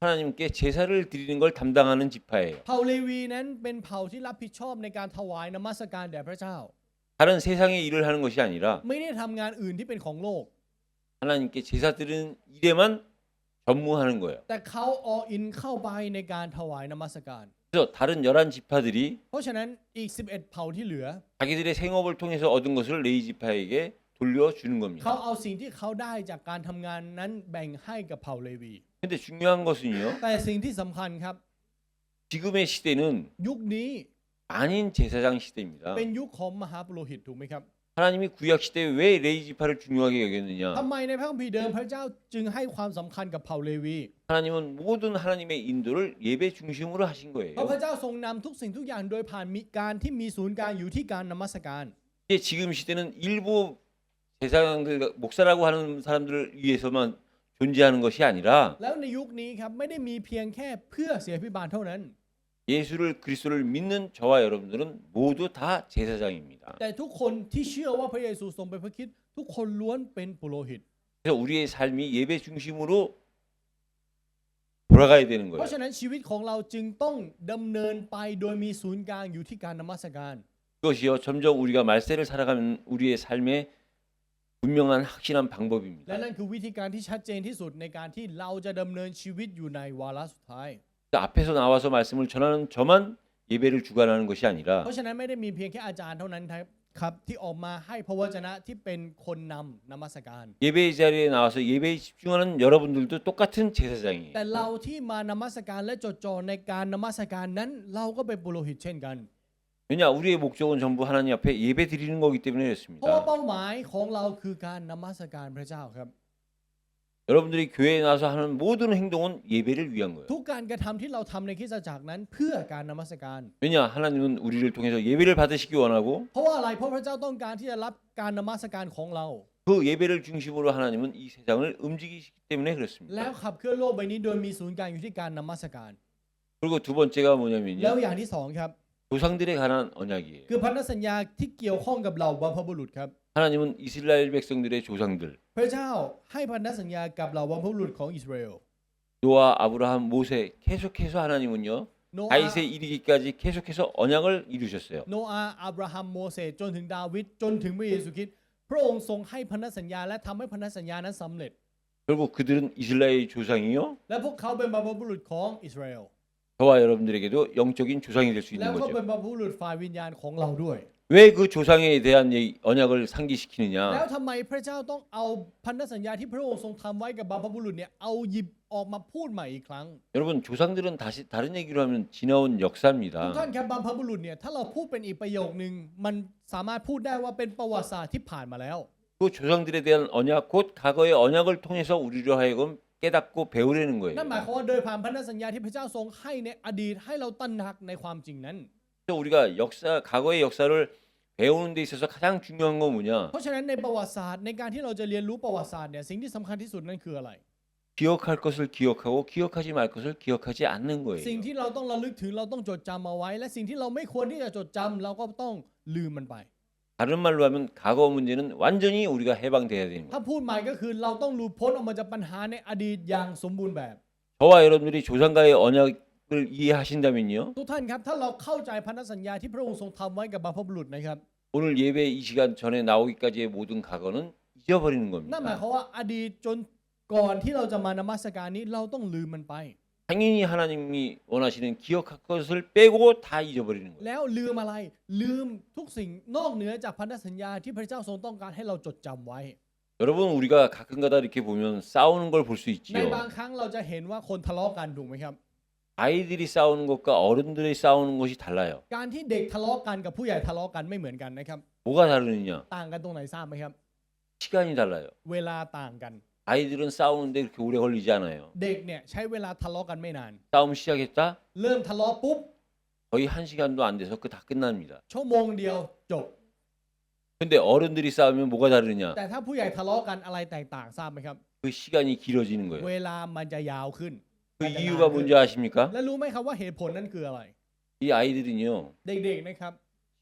하나님께 제사를 드리는 걸 담당하는 지파예요. เผ่าเลวีนั้นเป็นเผ่าที่รับผิดชอบในการถวายนมัสการแด่พระเจ้า 다른 세상의 일을 하는 것이 아니라 ไม่ได้ทำงานอื่นที่เป็นของโลก 하나님께 제사 드리는 일에만 전무하는 거예요. แต่เขาอออินเข้าไปในการถวายนมัสการ 그래서 다른 11 지파들이 เพราะฉะนั้นอีก 11 เผ่าที่เหลือ 자기들의 생업을 통해서 얻은 것을 레위 지파에게 돌려주는 เขา 겁니다. เอาสิ่งที่เขาได้จากการทำงานนั้นแบ่งให้กับเผ่าเลวี 근데 중요한 것은요, แต่สิ่งที่สำคัญครับ 지금의 시대는 ยุคนี้ 아닌 제사장 시대입니다. เป็นยุคของมหาปุโรหิตถูกไหมครับ 하나님이 구약 시대에 왜 레위 지파를 중요하게 여겼느냐? ทำไมในพระคัมภีร์เดิมพระเจ้าจึงให้ความสำคัญกับเผ่าเลวี 하나님은 모든 하나님의 인도를 예배 중심으로 하신 เพราะพ 거예요. ระเจ้าทรงนำทุกสิ่งทุกอย่างโดยผ่านการที่มีศูนย์กลางอยู่ที่การนมัสการ 이제 지금 시대는 일부 제사장들, 목사라고 하는 사람들을 위해서만 존재하는 것이 아니라 แล้วในยุคนี้ครับไม่ได้มีเพียงแค่เพื่อเสียพิบาลเท่านั้น 예수를 그리스도를 믿는 저와 여러분들은 모두 다 제사장입니다. แต่ทุกคนที่เชื่อว่าพระเยซูทรงเป็นพระคริสต์ทุกคนล้วนเป็นปุโรหิต 그래서 우리의 삶이 예배 중심으로 돌아가야 되는 เพราะ 거예요. ฉะนั้นชีวิตของเราจึงต้องดำเนินไปโดยมีศูนย์กลางอยู่ที่การนมัสการ 그것이요, 점점 우리가 말세를 살아가는 우리의 삶의 분명한 확실한 และ 방법입니다. นั่นคือวิธีการที่ชัดเจนที่สุดในการที่เราจะดำเนินชีวิตอยู่ในวาระสุดท้าย 앞에서 나와서 말씀을 전하는 저만 예배를 주관하는 것이 아니라 เพราะฉะนั้นไม่ได้มีเพียงแค่อาจารย์เท่านั้นครับที่ออกมาให้พระวจนะที่เป็นคนนำนมัสการ 예배의 자리에 나와서 예배에 집중하는 여러분들도 똑같은 제사장이에요. แต่เราที่มานมัสการและจดจ่อในการนมัสการนั้นเราก็เป็นปุโรหิตเช่นกัน 왜냐, 우리의 목적은 전부 하나님 앞에 예배 드리는 거기 때문에 เพราะว่า 그렇습니다. เป้าหมายของเราคือการนมัสการพระเจ้าครับ 여러분들이 교회에 나와서 하는 모든 행동은 예배를 위한 거예요. ทุกการกระทำที่เราทำในคริสตจักรนั้นเพื่อการนมัสการ 왜냐, 하나님은 우리를 통해서 예배를 받으시기 원하고 เพราะว่าอะไรเพราะพระเจ้าต้องการที่จะรับการนมัสการของเรา 그 예배를 중심으로 하나님은 이 세상을 움직이시기 때문에 แล้ว 그렇습니다. ขับเคลื่อนโลกใบนี้โดยมีศูนย์กลางอยู่ที่การนมัสการ 그리고 두 번째가 แล้ว 뭐냐면요, อย่างที่สองครับ 조상들에 관한 언약이에요. คือพันธสัญญาที่เกี่ยวข้องกับเราบรรพบุรุษครับ 하나님은 이스라엘 백성들의 조상들, พระเจ้าให้พันธสัญญากับเราบรรพบุรุษของอิสราเอล 노아, 아브라함, 모세 계속해서 하나님은요 โนอาห์ 다윗에 이르기까지 계속해서 언약을 이루셨어요. โนอาห์อับราฮัมโมเสสจนถึงดาวิดจนถึงพระเยซูคริสต์พระองค์ทรงให้พันธสัญญาและทำให้พันธสัญญานั้นสำเร็จ 결국 그들은 이스라엘 조상이요 และพวกเขาเป็นบรรพบุรุษของอิสราเอล 저와 여러분들에게도 영적인 조상이 될 수 และ 있는 เขาเป็น 거죠. บรรพบุรุษฝ่ายวิญญาณของเราด้วย 왜 그 조상에 대한 언약을 แล้ว 상기시키느냐? ทำไมพระเจ้าต้องเอาพันธสัญญาที่พระองค์ทรงทำไว้กับบรรพบุรุษเนี่ยเอาหยิบออกมาพูดใหม่อีกครั้ง 여러분 조상들은 다시 다른 얘기로 하면 지나온 ทุก 역사입니다. ท่านครับบรรพบุรุษเนี่ยถ้าเราพูดเป็นอีกประโยคนึงมันสามารถพูดได้ว่าเป็นประวัติศาสตร์ที่ผ่านมาแล้ว 그 조상들에 대한 언약 곧 과거의 언약을 통해서 우리로 하여금 깨닫고 배우려는 นั่นหมาย 거예요. ความว่าโดยผ่านพันธสัญญาที่พระเจ้าทรงให้ในอดีตให้เราตระหนักในความจริงนั้น 그래서 우리가 과거의 역사를 배우는 데 있어서 가장 중요한 건 뭐냐? เพราะฉะนั้นในประวัติศาสตร์ในการที่เราจะเรียนรู้ประวัติศาสตร์เนี่ยสิ่งที่สำคัญที่สุดนั่นคืออะไร 기억할 것을 기억하고 기억하지 말 것을 기억하지 않는 สิ่ง 거예요. ที่เราต้องระลึกถึงเราต้องจดจำเอาไว้ และสิ่งที่เราไม่ควรที่จะจดจำเราก็ต้องลืมมันไป 다른 말로 하면 과거 문제는 완전히 우리가 해방돼야 되는 ถ้า 거예요. พูดใหม่ก็คือเราต้องหลุดพ้นออกมาจากปัญหาในอดีตอย่างสมบูรณ์แบบ 저와 여러분들이 조상과의 언약을 이해하신다면요. ทุกท่านครับถ้าเราเข้าใจพันธสัญญาที่พระองค์ทรงทำไว้กับบรรพบุรุษนะครับ 오늘 예배 이 시간 전에 나오기까지의 모든 과거는 잊어버리는 นั่นหมาย 겁니다. ความว่าอดีตจนก่อนที่เราจะมานมัสการนี้เราต้องลืมมันไป 당연히 하나님이 원하시는 기억할 것을 빼고 다 잊어버리는 거예요. แล้วลืมอะไรลืมทุกสิ่งนอกเหนือจากพันธสัญญาที่พระเจ้าทรงต้องการให้เราจดจำไว้ 여러분 우리가 가끔가다 이렇게 보면 싸우는 걸 볼 수 ใน 있지요. บางครั้งเราจะเห็นว่าคนทะเลาะกันถูกไหมครับ 아이들이 싸우는 것과 어른들이 싸우는 것이 달라요. การที่เด็กทะเลาะกันกับผู้ใหญ่ทะเลาะกันไม่เหมือนกันนะครับ 뭐가 다르느냐? ต่างกันตรงไหนทราบไหมครับ 시간이 달라요. เวลาต่างกัน 아이들은 싸우는데 그렇게 오래 걸리지 않아요. เด็กเนี่ยใช้เวลาทะเลาะกันไม่นาน 싸움 시작했다? เริ่มทะเลาะปุ๊บ 거의 1시간도 안 돼서 그 다 끝납니다. ชั่วโมงเดียวจบ 근데 어른들이 싸우면 뭐가 다르냐? แต่ถ้าผู้ใหญ่ทะเลาะกันอะไรแตกต่างทราบไหมครับ 그 시간이 길어지는 เว 거예요. ลามันจะยาวขึ้น 그 มันจะนาน 이유가 ขึ้น 뭔지 아십니까? และรู้ไหมครับว่าเหตุผลนั้นคืออะไร 이 아이들은요. เด็กๆนะครับ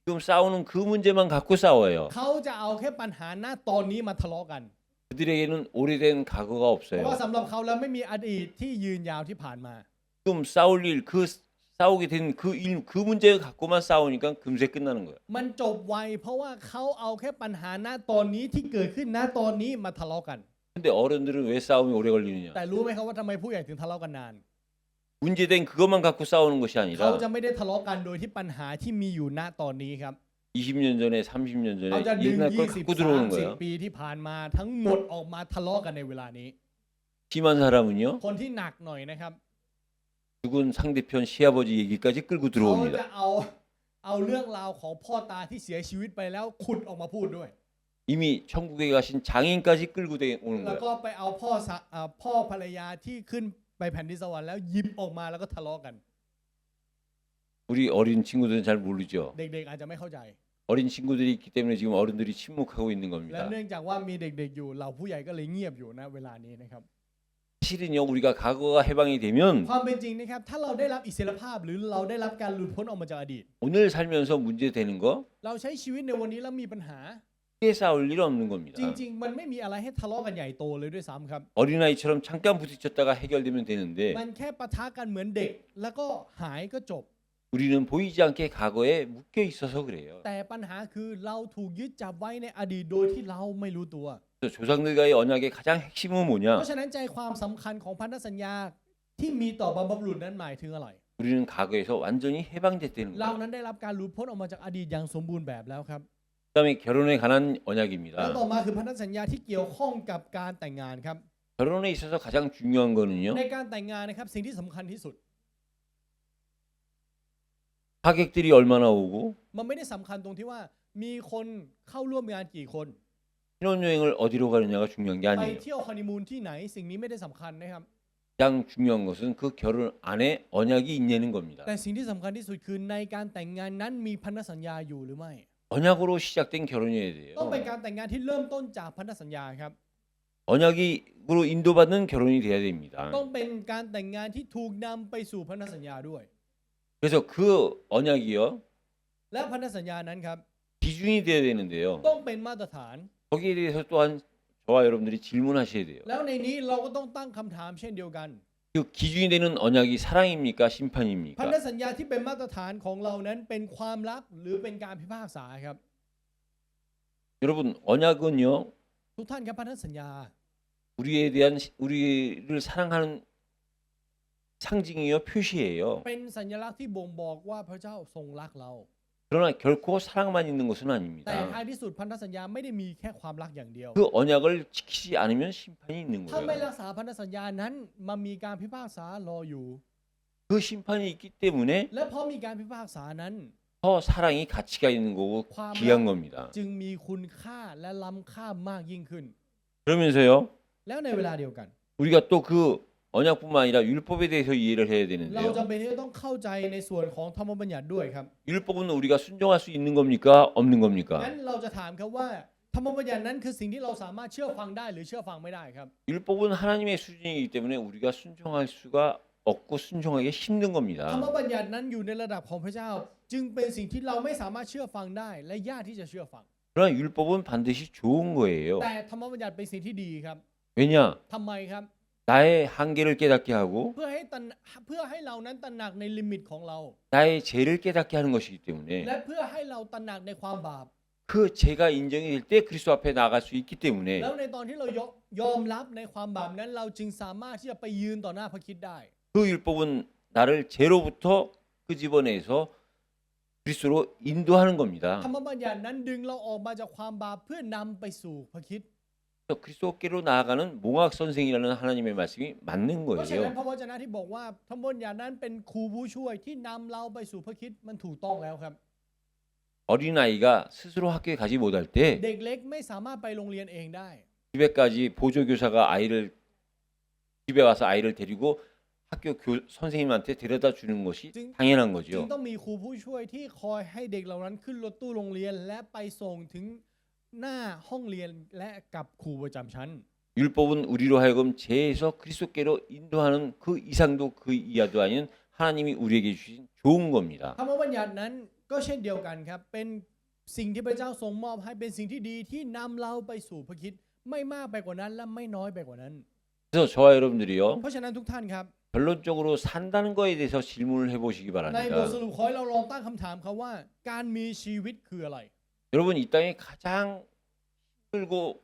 지금 싸우는 그 문제만 갖고 싸워요. เขาจะเอาแค่ปัญหาหน้าตอนนี้มาทะเลาะกัน 그들에게는 오래된 과거가 เพราะว่า 없어요. สำหรับเขาแล้วไม่มีอดีตที่ยืนยาวที่ผ่านมา 지금 싸울 일, 싸우게 된 그 문제 갖고만 싸우니까 금세 끝나는 거예요. มันจบไวเพราะว่าเขาเอาแค่ปัญหาหน้าตอนนี้ที่เกิดขึ้นหน้าตอนนี้มาทะเลาะกัน 근데 어른들은 왜 싸움이 오래 걸리느냐? แต่รู้ไหมครับว่าทำไมผู้ใหญ่ถึงทะเลาะกันนาน 문제된 그것만 갖고 싸우는 것이 เขา 아니라 จะไม่ได้ทะเลาะกันโดยที่ปัญหาที่มีอยู่ณตอนนี้ครับ 20년 전에, 30년 เขา 전에 จะดึง 옛날 걸 20 갖고 들어오는 30 거예요. ปีที่ผ่านมาทั้งหมดออกมาทะเลาะกันในเวลานี้ 심한 사람은요. คนที่หนักหน่อยนะครับ 죽은 상대편 시아버지 얘기까지 끌고 เขา 들어옵니다. จะเอาเรื่องราวของพ่อตาที่เสียชีวิตไปแล้วขุดออกมาพูดด้วย 이미 천국에 가신 장인까지 끌고 오는 แล้ว 거예요. ก็ไปเอาพ่อภรรยาที่ขึ้นไปแผ่นดินสวรรค์แล้วหยิบออกมาแล้วก็ทะเลาะกัน 우리 어린 친구들은 잘 모르죠. เด็กๆอาจจะไม่เข้าใจ 어린 친구들이 있기 때문에 지금 어른들이 침묵하고 있는 และ 겁니다. เนื่องจากว่ามีเด็กๆอยู่เราผู้ใหญ่ก็เลยเงียบอยู่นะเวลานี้นะครับ 사실은요, 우리가 과거가 해방이 되면 ความเป็นจริงนะครับถ้าเราได้รับอิสรภาพหรือเราได้รับการหลุดพ้นออกมาจากอดีต 오늘 살면서 문제 되는 거 เราใช้ชีวิตในวันนี้แล้วมีปัญหา 크게 싸울 일 없는 겁니다. จริงๆ มันไม่มีอะไรให้ทะเลาะกันใหญ่โตเลยด้วยซ้ำครับ 어린아이처럼 잠깐 부딪혔다가 해결되면 되는데 มันแค่ปะทะกันเหมือนเด็ก แล้วก็หายก็จบ 우리는 보이지 않게 과거에 묶여 있어서 그래요. แต่ปัญหาคือเราถูกยึดจับไว้ในอดีตโดยที่เราไม่รู้ตัว 그래서 조상들과의 언약의 가장 핵심은 เพ 뭐냐? ราะฉะนั้นใจความสำคัญของพันธสัญญาที่มีต่อบรรพบุรุษนั้นหมายถึงอะไร 우리는 과거에서 완전히 해방됐다는 เรา 거예요. นั้นได้รับการหลุดพ้นออกมาจากอดีตอย่างสมบูรณ์แบบแล้วครับ 그다음에 결혼에 관한 แล้ว 언약입니다. ต่อมาคือพันธสัญญาที่เกี่ยวข้องกับการแต่งงานครับ 결혼에 있어서 가장 중요한 거는요. ในการแต่งงานนะครับสิ่งที่สำคัญที่สุด 하객들이 얼마나 오고 มันไม่ได้สำคัญตรงที่ว่ามีคนเข้าร่วมงานกี่คน 신혼여행을 어디로 가느냐가 중요한 게 ไป 아니에요. เที่ยวฮันนีมูนที่ไหนสิ่งนี้ไม่ได้สำคัญนะครับ 가장 중요한 것은 그 결혼 안에 언약이 있냐는 겁니다. แต่สิ่งที่สำคัญที่สุดคือในการแต่งงานนั้นมีพันธสัญญาอยู่หรือไม่ 언약으로 시작된 결혼이어야 ต้องเป็น 돼요. การแต่งงานที่เริ่มต้นจากพันธสัญญาครับ 언약으로 인도받는 결혼이 돼야 됩니다. ต้องเป็นการแต่งงานที่ถูกนำไปสู่พันธสัญญาด้วย 그래서 그 언약이요 และพันธสัญญานั้นครับ 기준이 돼야 되는데요. ต้องเป็นมาตรฐาน 거기에 대해서 또한 저와 여러분들이 질문하셔야 돼요. แล้วในนี้เราก็ต้องตั้งคำถามเช่นเดียวกัน 그 그 기준이 되는 언약이 사랑입니까? พันธ 심판입니까? สัญญาที่เป็นมาตรฐานของเรานั้นเป็นความรักหรือเป็นการพิพากษาครับ 여러분, 언약은요, ทุกท่านครับพันธสัญญา 우리를 사랑하는 상징이요, 표시예요. เป็นสัญลักษณ์ที่บ่งบอกว่าพระเจ้าทรงรักเรา 그러나 결코 사랑만 있는 것은 แต่ 아닙니다. ท้ายที่สุดพันธสัญญาไม่ได้มีแค่ความรักอย่างเดียว 그 언약을 지키지 않으면 심판이 있는 ถ้าไม่ 거예요. รักษาพันธสัญญานั้นมันมีการพิพากษารออยู่ 그 심판이 있기 때문에 และเพราะมีการพิพากษานั้น 더 사랑이 가치가 있는 거고ความ 귀한 รัก 겁니다. จึงมีคุณค่าและล้ำค่ามากยิ่งขึ้น 그러면서요, แล้วในเวลาเดียวกัน 우리가 또 그 언약뿐만 아니라 율법에 대해서 이해를 해야 เรา 되는데요. จำเป็นที่จะต้องเข้าใจในส่วนของธรรมบัญญัติด้วยครับ 율법은 우리가 순종할 수 있는 겁니까? 없는 งั้น 겁니까? เราจะถามครับว่าธรรมบัญญัตินั้นคือสิ่งที่เราสามารถเชื่อฟังได้หรือเชื่อฟังไม่ได้ครับ 율법은 하나님의 수준이기 때문에 우리가 순종할 수가 없고 순종하기 힘든 ธรรม 겁니다. บัญญัตินั้นอยู่ในระดับของพระเจ้า จึงเป็นสิ่งที่เราไม่สามารถเชื่อฟังได้ และยากที่จะเชื่อฟัง 그러나 율법은 반드시 좋은 거예요. แต่ธรรมบัญญัติเป็นสิ่งที่ดีครับ 왜냐? ทำไมครับ 나의 한계를 깨닫게 하고 เพื่อให้เรานั้นตระหนักในลิมิตของเรา 나의 죄를 깨닫게 하는 것이기 때문에 และเพื่อให้เราตระหนักในความบาป 그 죄가 인정이 될 때 그리스도 앞에 나아갈 수 있기 때문에 แล้วในตอนที่เรายอมรับในความบาปนั้นเราจึงสามารถที่จะไปยืนต่อหน้าพระคริสต์ได้ 그 율법은 나를 죄로부터 끄집어내서 그리스도로 인도하는 겁니다. ธรรมบัญญัตินั้นดึงเราออกมาจากความบาปเพื่อนำไปสู่พระคริสต์ 그래서 그리스도께로 나아가는 몽학 선생이라는 하나님의 말씀이 맞는 เพราะฉะนั้น 거예요. พระวจนะที่บอกว่าธรรมบัญญัตินั้นเป็นครูผู้ช่วยที่นำเราไปสู่พระคริสต์มันถูกต้องแล้วครับ 어린아이가 스스로 학교에 가지 못할 때 เด็กเล็กไม่สามารถไปโรงเรียนเองได้ 집에까지 보조교사가 집에 와서 아이를 데리고 학교 선생님한테 데려다 주는 것이 당연한 จึง 거죠. ต้องมีครูผู้ช่วยที่คอยให้เด็กเหล่านั้นขึ้นรถตู้โรงเรียนและไปส่งถึงหน้าห้องเรียนและกับครูประจำชั้น 율법은 우리로 하여금 죄에서 그리스도께로 인도하는 그 이상도 그 이하도 아닌 하나님이 우리에게 주신 좋은 겁니다. ธรรมบัญญัตินั้นก็เช่นเดียวกันครับเป็นสิ่งที่พระเจ้าทรงมอบให้เป็นสิ่งที่ดีที่นำเราไปสู่พระคริสต์ไม่มากไปกว่านั้นและไม่น้อยไปกว่านั้น 그래서 저와 여러분들이요, เพราะฉะนั้นทุกท่านครับ 결론적으로 산다는 거에 대해서 질문을 해보시기 ในบท 바랍니다. สรุปขอให้เราลองตั้งคำถามครับว่าการมีชีวิตคืออะไร 여러분, 이 땅에 가장 힘들고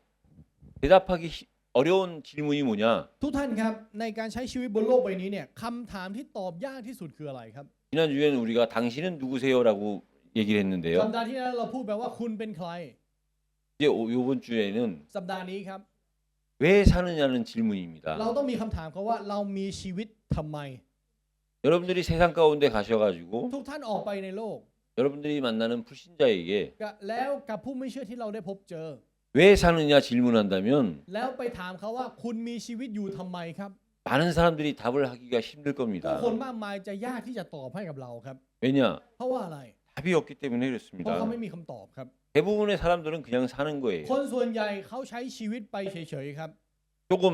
대답하기 어려운 질문이 뭐냐? ทุกท่านครับในการใช้ชีวิตบนโลกใบนี้เนี่ยคำถามที่ตอบยากที่สุดคืออะไรครับ 지난주에는 우리가 당신은 누구세요라고 얘기를 สัป 했는데요. ดาห์ที่แล้วเราพูดแบบว่าคุณเป็นใคร 이제 이번 주에는 สัปดาห์นี้ครับ 왜 사느냐는 질문입니다. เราต้องมีคำถามครับว่าเรามีชีวิตทำไม 여러분들이 세상 가운데 가셔가지고 ทุกท่านออกไปในโลก 여러분들이 만나는 불신자에게 แล้วกับผู้ไม่เชื่อที่เราได้พบเจอ 왜 사느냐 질문한다면 แล้วไปถามเขาว่าคุณมีชีวิตอยู่ทำไมครับ 많은 사람들이 답을 하기가 힘들 ผู้ 겁니다. คนมากมายจะยากที่จะตอบให้กับเราครับ 왜냐? เพราะว่าอะไร 답이 없기 때문에 เพราะเขา 그렇습니다. ไม่มีคำตอบครับ 대부분의 사람들은 그냥 사는 거예요. คนส่วนใหญ่เขาใช้ชีวิตไปเฉยๆครับ 조금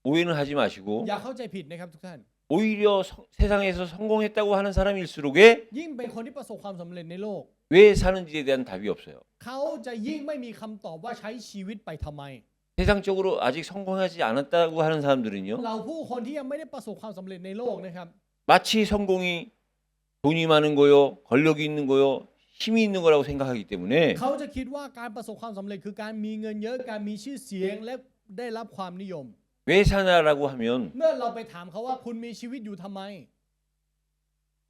오해는 하지 마시고 อย่าเข้าใจผิดนะครับทุกท่าน 오히려 세상에서 성공했다고 하는 사람일수록에 ยิ่งเป็นคนที่ประสบความสำเร็จในโลก 왜 사는지에 대한 답이 없어요. เขาจะยิ่งไม่มีคำตอบว่าใช้ชีวิตไปทำไม 세상적으로 아직 성공하지 않았다고 하는 사람들은요, เราผู้คนที่ยังไม่ได้ประสบความสำเร็จในโลกนะครับ 마치 성공이 돈이 많은 거요, 권력이 있는 거요, 힘이 있는 거라고 생각하기 때문에 เขาจะคิดว่าการประสบความสำเร็จคือการมีเงินเยอะการมีชื่อเสียงและได้รับความนิยม 왜 사냐라고 하면 เมื่อเราไปถามเขาว่าคุณมีชีวิตอยู่ทำไม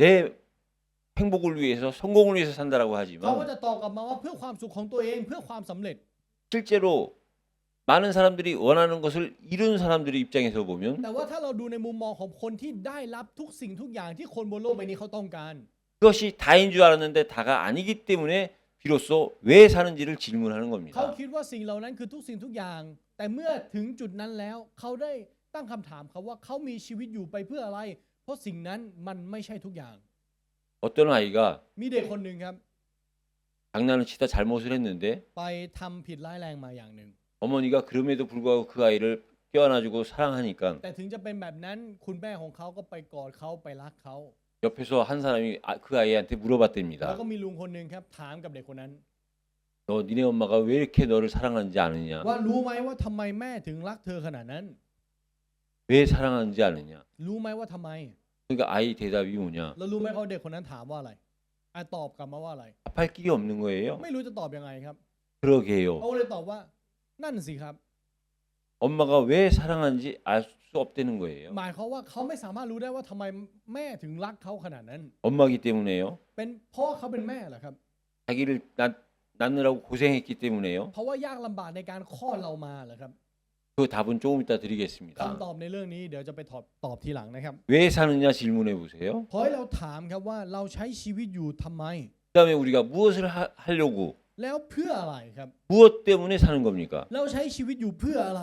내 행복을 위해서 성공을 위해서 산다라고 เขาก็ 하지만 จะตอบกลับมาว่าเพื่อความสุขของตัวเองเพื่อความสำเร็จ 실제로 많은 사람들이 원하는 것을 이룬 사람들의 입장에서 보면 แต่ว่าถ้าเราดูในมุมมองของคนที่ได้รับทุกสิ่งทุกอย่างที่คนบนโลกใบนี้เขาต้องการ 그것이 다인 줄 알았는데 다가 아니기 때문에 비로소 왜 사는지를 질문하는 เขา 겁니다. คิดว่าสิ่งเหล่านั้นคือทุกสิ่งทุกอย่าง แต่เมื่อถึงจุดนั้นแล้วเขาได้ตั้งคำถามเขาว่าเขามีชีวิตอยู่ไปเพื่ออะไร เพราะสิ่งนั้นมันไม่ใช่ทุกอย่าง 어떤 아이가 มีเด็กคนหนึ่งครับ 장난을 치다 잘못을 했는데 ไปทำผิดร้ายแรงมาอย่างหนึ่ง 어머니가 그럼에도 불구하고 그 아이를 껴안아주고 사랑하니까 แต่ถึงจะเป็นแบบนั้นคุณแม่ของเขาก็ไปกอดเขาไปรักเขา 옆에서 한 사람이 그 아이한테 แล้ว 물어봤답니다. ก็มีลุงคนหนึ่งครับถามกับเด็กคนนั้น 너 니네 엄마가 왜 이렇게 너를 사랑하는지 아느냐? ว่ารู้ไหมว่าทำไมแม่ถึงรักเธอขนาดนั้น 왜 사랑하는지 아느냐? รู้ไหมว่าทำไม 그러니까 아이 대답이 뭐냐? แล้วรู้ไหมเขาเด็กคนนั้นถามว่าอะไรตอบกลับมาว่าอะไร 답할 길이 없는 거예요. ไม่รู้จะตอบยังไงครับ 그러게요. เขาเลยตอบว่านั่นสิครับ 엄마가 왜 사랑하는지 알 수 없다는 거예요. หมายเขามว่าเขาไม่สามารถรู้ได้ว่าทำไมแม่ถึงรักเขาขนาดนั้น 엄마기 때문에요. เป็นเพราะเขาเป็นแม่เหรอครับ 자기를 낳느라고 고생했기 때문에요. เพราะว่ายากลำบากในการคลอดเรามาเหรอครับ 그 답은 조금 이따 드리겠습니다. คำตอบในเรื่องนี้เดี๋ยวจะไปตอบทีหลังนะครับ 왜 사느냐 질문해 보세요. ขอให้เราถามครับว่าเราใช้ชีวิตอยู่ทำไม 그다음에 우리가 무엇을 하려고 แล้วเพื่ออะไรครับ 무엇 때문에 사는 겁니까? เราใช้ชีวิตอยู่เพื่ออะไร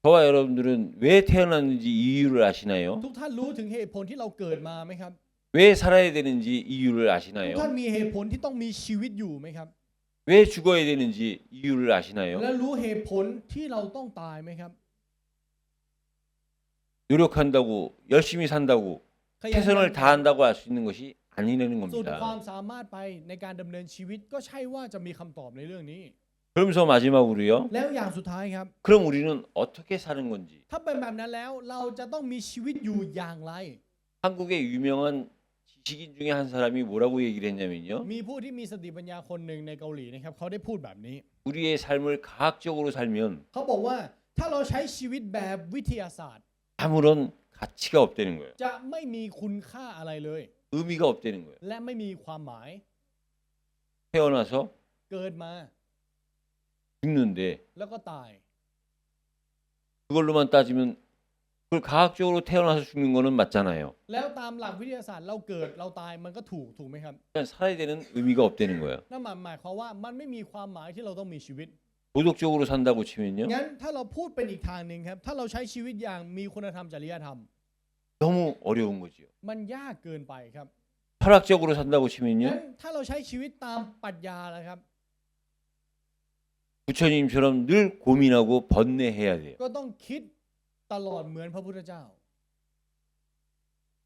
저와 여러분들은 왜 태어났는지 이유를 아시나요? ทุกท่านรู้ถึงเหตุผลที่เราเกิดมาไหมครับ 왜 살아야 되는지 이유를 ทุก 아시나요? ท่านมีเหตุผลที่ต้องมีชีวิตอยู่ไหมครับ 왜 죽어야 되는지 이유를 และ 아시나요? รู้เหตุผลที่เราต้องตายไหมครับ 노력한다고 열심히 산다고 ขยัน 최선을 다한다고 할 수 있는 것이 아니라는 สุดความ 겁니다. สามารถไปในการดำเนินชีวิตก็ใช่ว่าจะมีคำตอบในเรื่องนี้ 그러면서 마지막으로요. แล้วอย่างสุดท้ายครับ 그럼 우리는 어떻게 사는 건지. ถ้าเป็นแบบนั้นแล้วเราจะต้องมีชีวิตอยู่อย่างไร 한국의 유명한 지식인 중에 한 사람이 뭐라고 얘기를 했냐면요. มีผู้ที่มีสติปัญญาคนหนึ่งในเกาหลีนะครับเขาได้พูดแบบนี้ 우리의 삶을 과학적으로 살면 เขาบอกว่าถ้าเราใช้ชีวิตแบบวิทยาศาสตร์ 아무런 가치가 없다는 거예요. จะไม่มีคุณค่าอะไรเลย 의미가 없다는 거예요. และไม่มีความหมาย 태어나서 เกิดมา 죽는데 แล้วก็ตาย 그걸로만 따지면 그걸 과학적으로 태어나서 죽는 거는 맞잖아요. แล้วตามหลักวิทยาศาสตร์เราเกิดเราตายมันก็ถูกไหมครับ 그냥 살아야 되는 의미가 없다는 거예요. นั่นหมายความว่ามันไม่มีความหมายที่เราต้องมีชีวิต 도덕적으로 산다고 치면요. งั้นถ้าเราพูดเป็นอีกทางหนึ่งครับถ้าเราใช้ชีวิตอย่างมีคุณธรรมจริยธรรม 너무 어려운 거지요. มันยากเกินไปครับ 철학적으로 산다고 งั้น 치면요. ถ้าเราใช้ชีวิตตามปรัชญาแล้วครับ 부처님처럼 늘 고민하고 번뇌해야 돼요. ก็ต้องคิดตลอดเหมือนพระพุทธเจ้า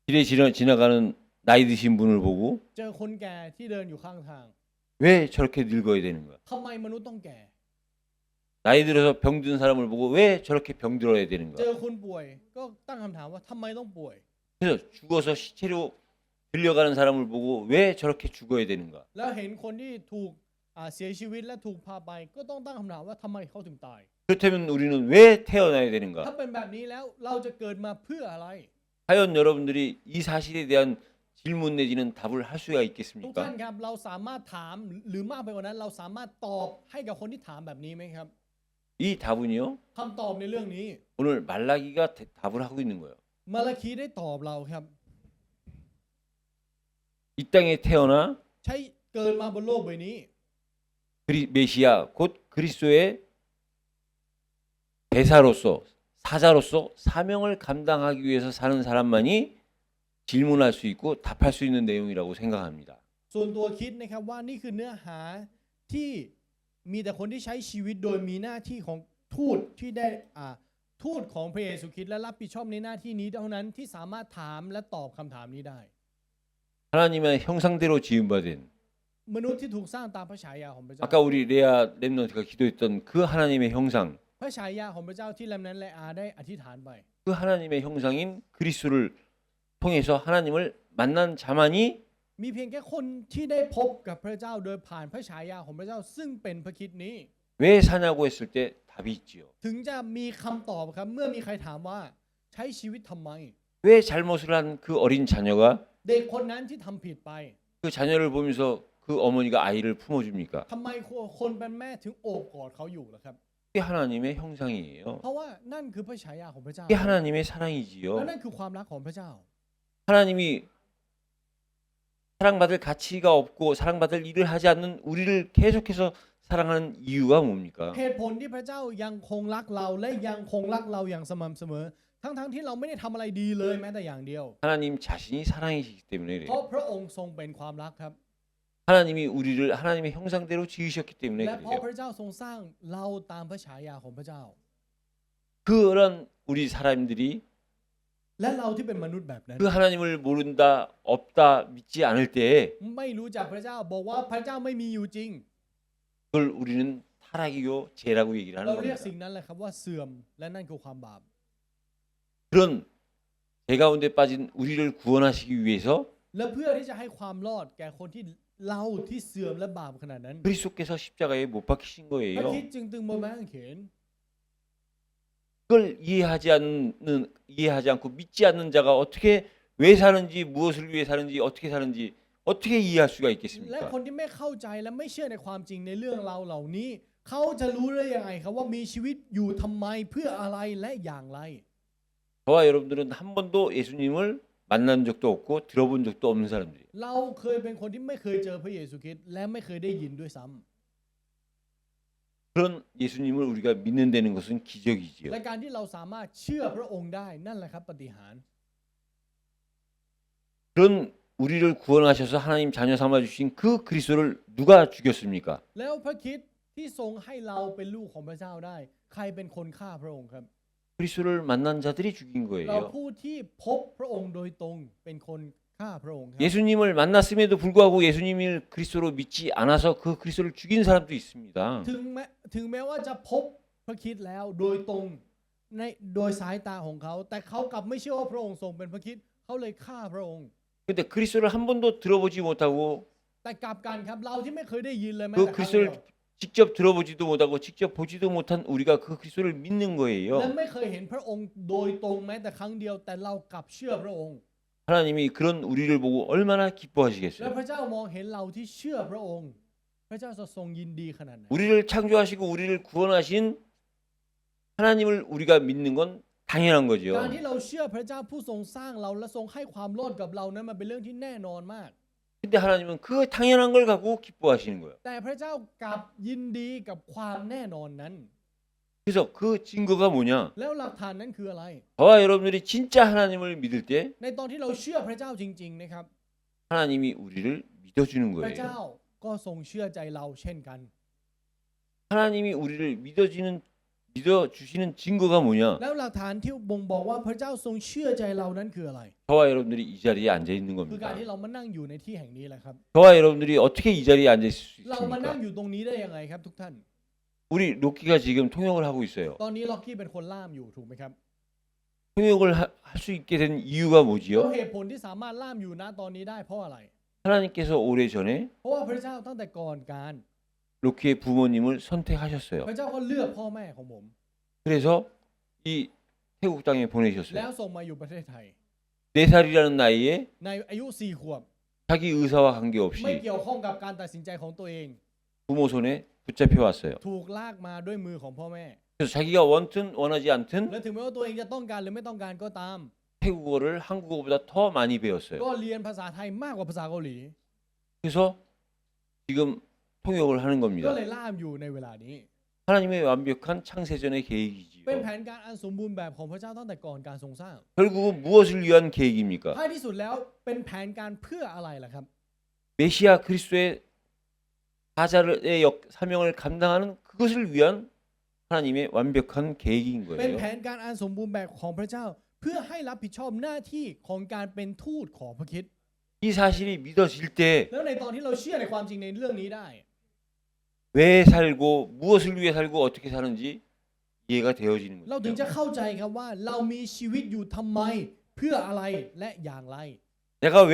길에 지나가는 나이 드신 분을 보고 เจอคนแก่ที่เดินอยู่ข้างทาง 왜 저렇게 늙어야 되는 거야? ทำไมมนุษย์ต้องแก่ 나이 들어서 병든 사람을 보고 왜 저렇게 병들어야 되는 เจ 거야? อคนป่วยก็ตั้งคำถามว่าทำไมต้องป่วย 그래서 죽어서 시체로 들려가는 사람을 보고 왜 저렇게 죽어야 되는가? แล้วเห็นคนที่ถูกเสียชีวิตและถูกพาไป ก็ต้องตั้งคำถามว่าทำไมเขาถึงตาย 그렇다면 우리는 왜 태어나야 ถ้า 되는가? เป็นแบบนี้แล้วเราจะเกิดมาเพื่ออะไร 과연 여러분들이 이 사실에 대한 질문 내지는 답을 할 수가 ทุกท่าน 있겠습니까? ครับเราสามารถถามหรือมากไปกว่านั้นเราสามารถตอบให้กับคนที่ถามแบบนี้ไหมครับ 이 답은요. คำตอบในเรื่องนี้ 오늘 말라기가 답을 하고 있는 거예요. มาลาคีได้ตอบเราครับ 이 땅에 태어나 ใช้เกิดมาบนโลกใบนี้ 메시아 곧 그리스도의 대사로서 사자로서 사명을 감당하기 위해서 사는 사람만이 질문할 수 있고 답할 수 있는 내용이라고 생각합니다. ส่วนตัวคิดนะครับว่านี่คือเนื้อหาที่มีแต่คนที่ใช้ชีวิตโดยมีหน้าที่ของทูตที่ได้ทูตของพระเยซูคริสต์และรับผิดชอบในหน้าที่นี้เท่านั้นที่สามารถถามและตอบคำถามนี้ได้ 하나님의 형상대로 지음받은 มนุษย์ที่ถูกสร้างตามพระฉายาของพระเจ้า 아까 우리 레아 렘넌트가 기도했던 그 하나님의 형상 พระฉายาของพระเจ้าที่แลมนั้นและอาได้อธิษฐานไป 그 하나님의 형상인 그리스도를 통해서 하나님을 만난 자만이 มีเพียงแค่คนที่ได้พบกับพระเจ้าโดยผ่านพระฉายาของพระเจ้าซึ่งเป็นพระคริสต์นี้ 왜 사냐고 했을 때 답이 있지요. ถึงจะมีคำตอบครับเมื่อมีใครถามว่าใช้ชีวิตทำไม 왜 잘못을 한 그 어린 자녀가 เด็กคนนั้นที่ทำผิดไป 그 자녀를 보면서 그 어머니가 아이를 품어줍니까? ทำไมคนเป็นแม่ถึงโอบกอดเขาอยู่ล่ะครับ 그게 하나님의 형상이에요. เพราะว่านั่นคือพระฉายาของพระเจ้า 그게 하나님의 และ 사랑이지요. นั่นคือความรักของพระเจ้า 하나님이 사랑받을 가치가 없고 사랑받을 일을 하지 않는 우리를 계속해서 사랑하는 이유가 뭡니까? เหตุผลที่พระเจ้ายังคงรักเราและยังคงรักเราอย่างสม่ำเสมอ ทั้งที่เราไม่ได้ทำอะไรดีเลยแม้แต่อย่างเดียว 하나님 자신이 사랑이시기 때문에 เพราะ 그래요. พระองค์ทรงเป็นความรักครับ 하나님이 우리를 하나님의 형상대로 지으셨기 때문에 และเพราะ 그래요. พระเจ้าทรงสร้างเราตามพระฉายาของพระเจ้า 그런 우리 사람들이 และเราที่เป็นมนุษย์แบบนั้น 그 하나님을 모른다, 없다, 믿지 않을 때에 ไม่รู้จักพระเจ้าบอกว่าพระเจ้าไม่มีอยู่จริง 그걸 우리는 타락이요 죄라고 얘기를 하는 เราเรียก 겁니다. สิ่งนั้นแหละครับว่าเสื่อมและนั่นคือความบาป 그런 죄 가운데 빠진 우리를 구원하시기 위해서 และเพื่อที่จะให้ความรอดแก่คนที่เราที่เสื่อมและบาปขนาดนั้น 그리스도께서 십자가에 못 박히신 พระ 거예요. คริสต์จึงตึงบนไม้กางเขน 그걸 이해하지 않고 믿지 않는 자가 어떻게 왜 사는지 무엇을 위해 사는지 어떻게 이해할 수가 และ 있겠습니까? คนที่ไม่เข้าใจและไม่เชื่อในความจริงในเรื่องราวเหล่านี้ เขาจะรู้ได้ยังไงครับว่ามีชีวิตอยู่ทำไมเพื่ออะไรและอย่างไร 저와 여러분들은 한 번도 예수님을 만난 적도 없고 들어본 적도 없는 사람들이에요. เราเคยเป็นคนที่ไม่เคยเจอพระเยซูคริสต์และไม่เคยได้ยินด้วยซ้ำ 그런 예수님을 우리가 믿는다는 것은 기적이지요. และการที่เราสามารถเชื่อพระองค์ได้นั่นแหละครับปาฏิหาริย์ 그런 우리를 구원하셔서 하나님 자녀 삼아 주신 그 그리스도를 누가 죽였습니까? แล้วพระคริสต์ที่ทรงให้เราเป็นลูกของพระเจ้าได้ ใครเป็นคนฆ่าพระองค์ครับ 그리스도를 만난 자들이 죽인 เรา 거예요. ผู้ที่พบพระองค์โดยตรงเป็นคนฆ่าพระองค์ครับ 예수님을 만났음에도 불구하고 예수님을 그리스도로 믿지 않아서 그 그리스도를 죽인 사람도 있습니다. ถึงแม้ว่าจะพบพระคริสต์แล้วโดยตรงในโดยสายตาของเขา แต่เขากลับไม่เชื่อว่าพระองค์ทรงเป็นพระคริสต์เขาเลยฆ่าพระองค์ 근데 그리스도를 한 번도 들어보지 못하고 แต่กลับกันครับเราที่ไม่เคยได้ยินเลยแม้ 그 แต่ครั้งเดียว 그리스도를 직접 들어보지도 못하고 직접 보지도 못한 우리가 그 그리스도를 믿는 และ 거예요. ไม่เคยเห็นพระองค์โดยตรงแม้แต่ครั้งเดียว แต่เรากลับเชื่อพระองค์ 하나님이 그런 우리를 보고 얼마나 และ 기뻐하시겠어요. พระเจ้ามองเห็นเราที่เชื่อพระองค์ พระเจ้าจะทรงยินดีขนาดไหน 우리를 창조하시고 우리를 구원하신 하나님을 우리가 믿는 건 당연한 การ 거죠. ที่เราเชื่อพระเจ้าผู้ทรงสร้างเราและทรงให้ความรอดกับเรานั้นมันเป็นเรื่องที่แน่นอนมาก 근데 하나님은 그 당연한 걸 갖고 기뻐하시는 거예요. แต่พระเจ้ากลับยินดีกับความแน่นอนนั้น 그래서 그 증거가 뭐냐? แล้วหลักฐานนั้นคืออะไร 저와 여러분들이 진짜 하나님을 믿을 때 ในตอนที่เราเชื่อพระเจ้าจริงๆนะครับ 하나님이 우리를 믿어주는 พระเจ้า 거예요. ก็ทรงเชื่อใจเราเช่นกัน 하나님이 우리를 믿어주시는 증거가 뭐냐? แล้วหลักฐานที่บ่งบอกว่าพระเจ้าทรงเชื่อใจเรานั้นคืออะไร 저와 여러분들이 이 자리에 앉아 있는 คือการ 겁니다. ที่เรามานั่งอยู่ในที่แห่งนี้แหละครับ 저와 여러분들이 어떻게 이 자리에 앉아 있을 수 เรามานั่ง 있습니까? อยู่ตรงนี้ได้ยังไงครับทุกท่าน 우리 로키가 지금 통역을 하고 있어요. ตอนนี้ล็อกกี้เป็นคนล่ามอยู่ถูกไหมครับ 통역을 할 수 있게 된 이유가 แล้ว 뭐지요? เหตุผลที่สามารถล่ามอยู่ณตอนนี้ได้เพราะอะไร 하나님께서 오래전에 เพราะว่าพระเจ้าตั้งแต่ก่อนการ 로키의 부모님을 선택하셨어요. พระเจ้าก็เลือกพ่อแม่ของผม 그래서 이 태국 땅에 แล้ว 보내셨어요. ส่งมาอยู่ประเทศไทย 4살이라는 나이에 ในอายุ4 ขวบ 자기 의사와 ไม่ 관계없이 เกี่ยวข้องกับการตัดสินใจของตัวเอง 부모 손에 붙잡혀 왔어요. ถูกลากมาด้วยมือของพ่อแม่ 그래서 자기가 원든 원하지 않든 และถึงแม้ว่าตัวเองจะต้องการหรือไม่ต้องการก็ตาม 태국어를 한국어보다 더 많이 배웠어요. ก็เรียนภาษาไทยมากกว่าภาษาเกาหลี 그래서 지금 통역을 하는 ก็ 겁니다. เลยล่ามอยู่ในเวลานี้ 하나님의 완벽한 창세전의 เป็น 계획이지요. แผนการอันสมบูรณ์แบบของพระเจ้าตั้งแต่ก่อนการทรงสร้าง 결국은 무엇을 위한 계획입니까? ท้ายที่สุดแล้วเป็นแผนการเพื่ออะไรล่ะครับ 메시아 그리스도의 사자의 사명을 감당하는 그것을 위한 하나님의 완벽한 계획인 เป็น 거예요. แผนการอันสมบูรณ์แบบของพระเจ้า เพื่อให้รับผิดชอบหน้าที่ของการเป็นทูตของพระคริสต์ 이 사실이 믿어질 때 왜 แล้วในตอนที่เราเชื่อในความจริงในเรื่องนี้ได้ 살고 무엇을 위해 살고 어떻게 사는지 이해가 되어지는 เราถึง 거죠. จะเข้าใจครับว่าเรามีชีวิตอยู่ทำไมเพื่ออะไรและอย่างไร 내가 왜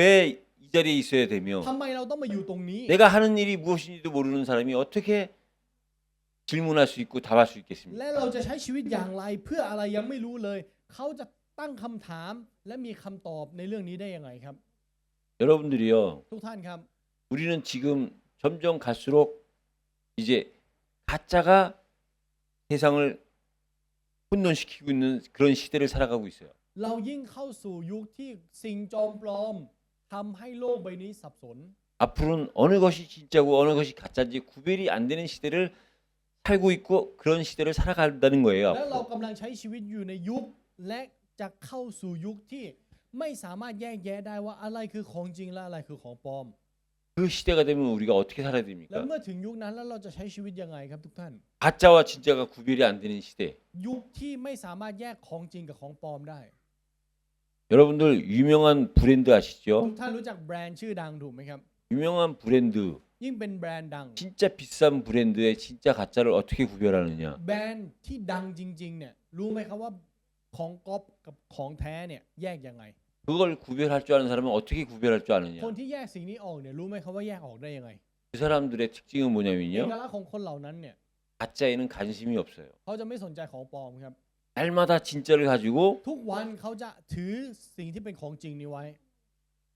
이 자리에 있어야 되며 ทำไมเราต้องมาอยู่ตรงนี้ 내가 하는 일이 무엇인지도 모르는 사람이 어떻게 질문할 수 있고 답할 수 있겠습니까? และเราจะใช้ชีวิตอย่างไรเพื่ออะไรยังไม่รู้เลย เขาจะตั้งคำถามและมีคำตอบในเรื่องนี้ได้ยังไงครับ 여러분들이요. ทุกท่านครับ 우리는 지금 점점 갈수록 이제 가짜가 세상을 혼돈시키고 있는 그런 시대를 살아가고 있어요. เรายิ่งเข้าสู่ยุคที่สิ่งจอมปลอมทำให้โลกใบนี้สับสน 앞으로는 어느 것이 진짜고 어느 것이 가짜인지 구별이 안 되는 시대를 살고 있고 그런 시대를 살아간다는 거예요. และเรากำลังใช้ชีวิตอยู่ในยุคและจะเข้าสู่ยุคที่ไม่สามารถแยกแยะได้ว่าอะไรคือของจริงและอะไรคือของปลอม 그 시대가 되면 우리가 어떻게 살아야 และ 됩니까? เมื่อถึงยุคนั้นแล้วเราจะใช้ชีวิตยังไงครับทุกท่าน 가짜와 진짜가 구별이 안 되는 시대. ยุคที่ไม่สามารถแยกของจริงกับของปลอมได้ 여러분들 유명한 브랜드 ทุ 아시죠? กท่านรู้จักแบรนด์ชื่อดังถูกไหมครับ 유명한 브랜드, ยิ่งเป็นแบรนด์ดัง 진짜 비싼 브랜드의 진짜 가짜를 어떻게 구별하느냐? แบรนด์ที่ดังจริงๆเนี่ยรู้ไหมครับว่า ของก๊อปกับของแท้เนี่ยแยกยังไง 그걸 구별할 줄 아는 사람은 어떻게 구별할 줄 아느냐? คนที่แยกสิ่งนี้ออกเนี่ยรู้ไหมครับว่าแยกออกได้ยังไง 그 사람들의 특징은 เอก 뭐냐면요. ลักษณ์ของคนเหล่านั้นเนี่ย 가짜에는 관심이 없어요. เขาจะไม่สนใจของปลอมครับ 날마다 진짜를 가지고 ทุกวันเขาจะถือสิ่งที่เป็นของจริงนี้ไว้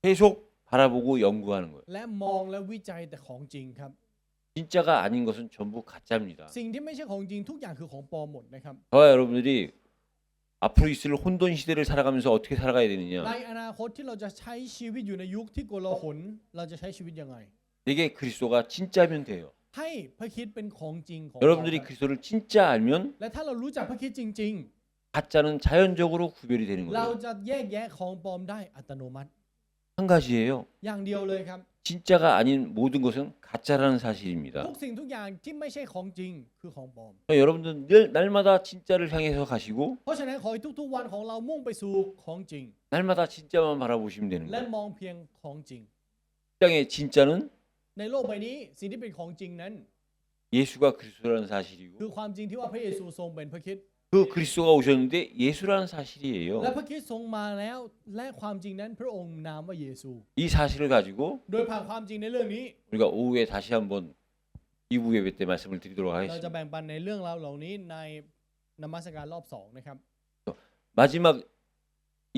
계속 바라보고 연구하는 거예요. และมองและวิจัยแต่ของจริงครับ 진짜가 아닌 것은 전부 가짜입니다. สิ่งที่ไม่ใช่ของจริงทุกอย่างคือของปลอมหมดนะครับ 저와 여러분들이 앞으로 있을 혼돈 시대를 살아가면서 어떻게 살아가야 ใน 되느냐? อนาคตที่เราจะใช้ชีวิตอยู่ในยุคที่โกลาหลเราจะใช้ชีวิตยังไง 내게 그리스도가 진짜면 돼요. ให้พระคริสต์เป็นของจริงของ 여러분들이 เราครับ 그리스도를 진짜 알면 และถ้าเรารู้จักพระคริสต์จริง 가짜는 자연적으로 구별이 되는 ๆ เรา 거예요. จะแยกแยะของปลอมได้อัตโนมัติ 한 가지예요. อย่างเดียวเลยครับ 진짜가 아닌 모든 것은 가짜라는 사실입니다. ทุกสิ่งทุกอย่างที่ไม่ใช่ของจริงคือของปลอม 여러분들 늘 날마다 진짜를 향해서 가시고 เพราะฉะนั้นขอให้ทุกๆวันของเรามุ่งไปสู่ของจริง 날마다 진짜만 바라보시면 되는 และ 거예요. มองเพียงของจริง 땅의 진짜는 ในโลกใบนี้สิ่งที่เป็นของจริงนั้น 예수가 그리스도라는 คือ 사실이고 ความจริงที่ว่าพระเยซูทรงเป็นพระคริสต์ 그 그리스도가 오셨는데 예수라는 และ 사실이에요. พระคริสต์ทรงมาแล้วและความจริงนั้นพระองค์นามว่าเยซู 이 사실을 가지고 โดยผ่านความจริงในเรื่องนี้ 우리가 오후에 다시 한번 2부 예배 때 말씀을 드리도록 เราจะ 하겠습니다. แบ่งปันในเรื่องราวเหล่านี้ในนมัสการรอบ2นะครับ 마지막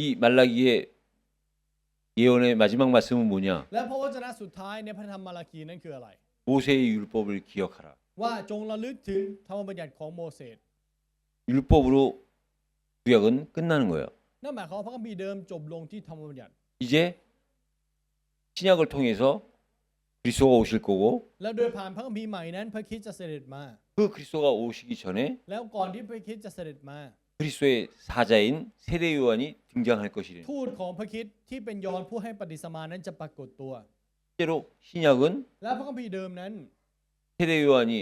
이 말라기의 예언의 마지막 말씀은 뭐냐? และพระวจนะสุดท้ายในพระธรรมมาราคีนั้นคืออะไร 모세의 율법을 기억하라. ว่าจงระลึกถึงธรรมบัญญัติของโมเสส 율법으로 구약은 끝나는 거예요. นั่นหมายความว่าพระคัมภีร์เดิมจบลงที่ธรรมบัญญัติ 이제 신약을 통해서 그리스도가 오실 거고 แล้วโดยผ่านพระคัมภีร์ใหม่นั้นพระคริสต์จะเสด็จมา 그 그리스도가 오시기 전에 แล้วก่อนที่พระคริสต์จะเสด็จมา 그리스도의 사자인 세례 요한이 등장할 것이래요. ทูตของพระคริสต์ที่เป็นยอห์นผู้ให้ปฏิสมานั้นจะปรากฏตัว 실제로 신약은 และพระคัมภีร์เดิมนั้น 세례 요한이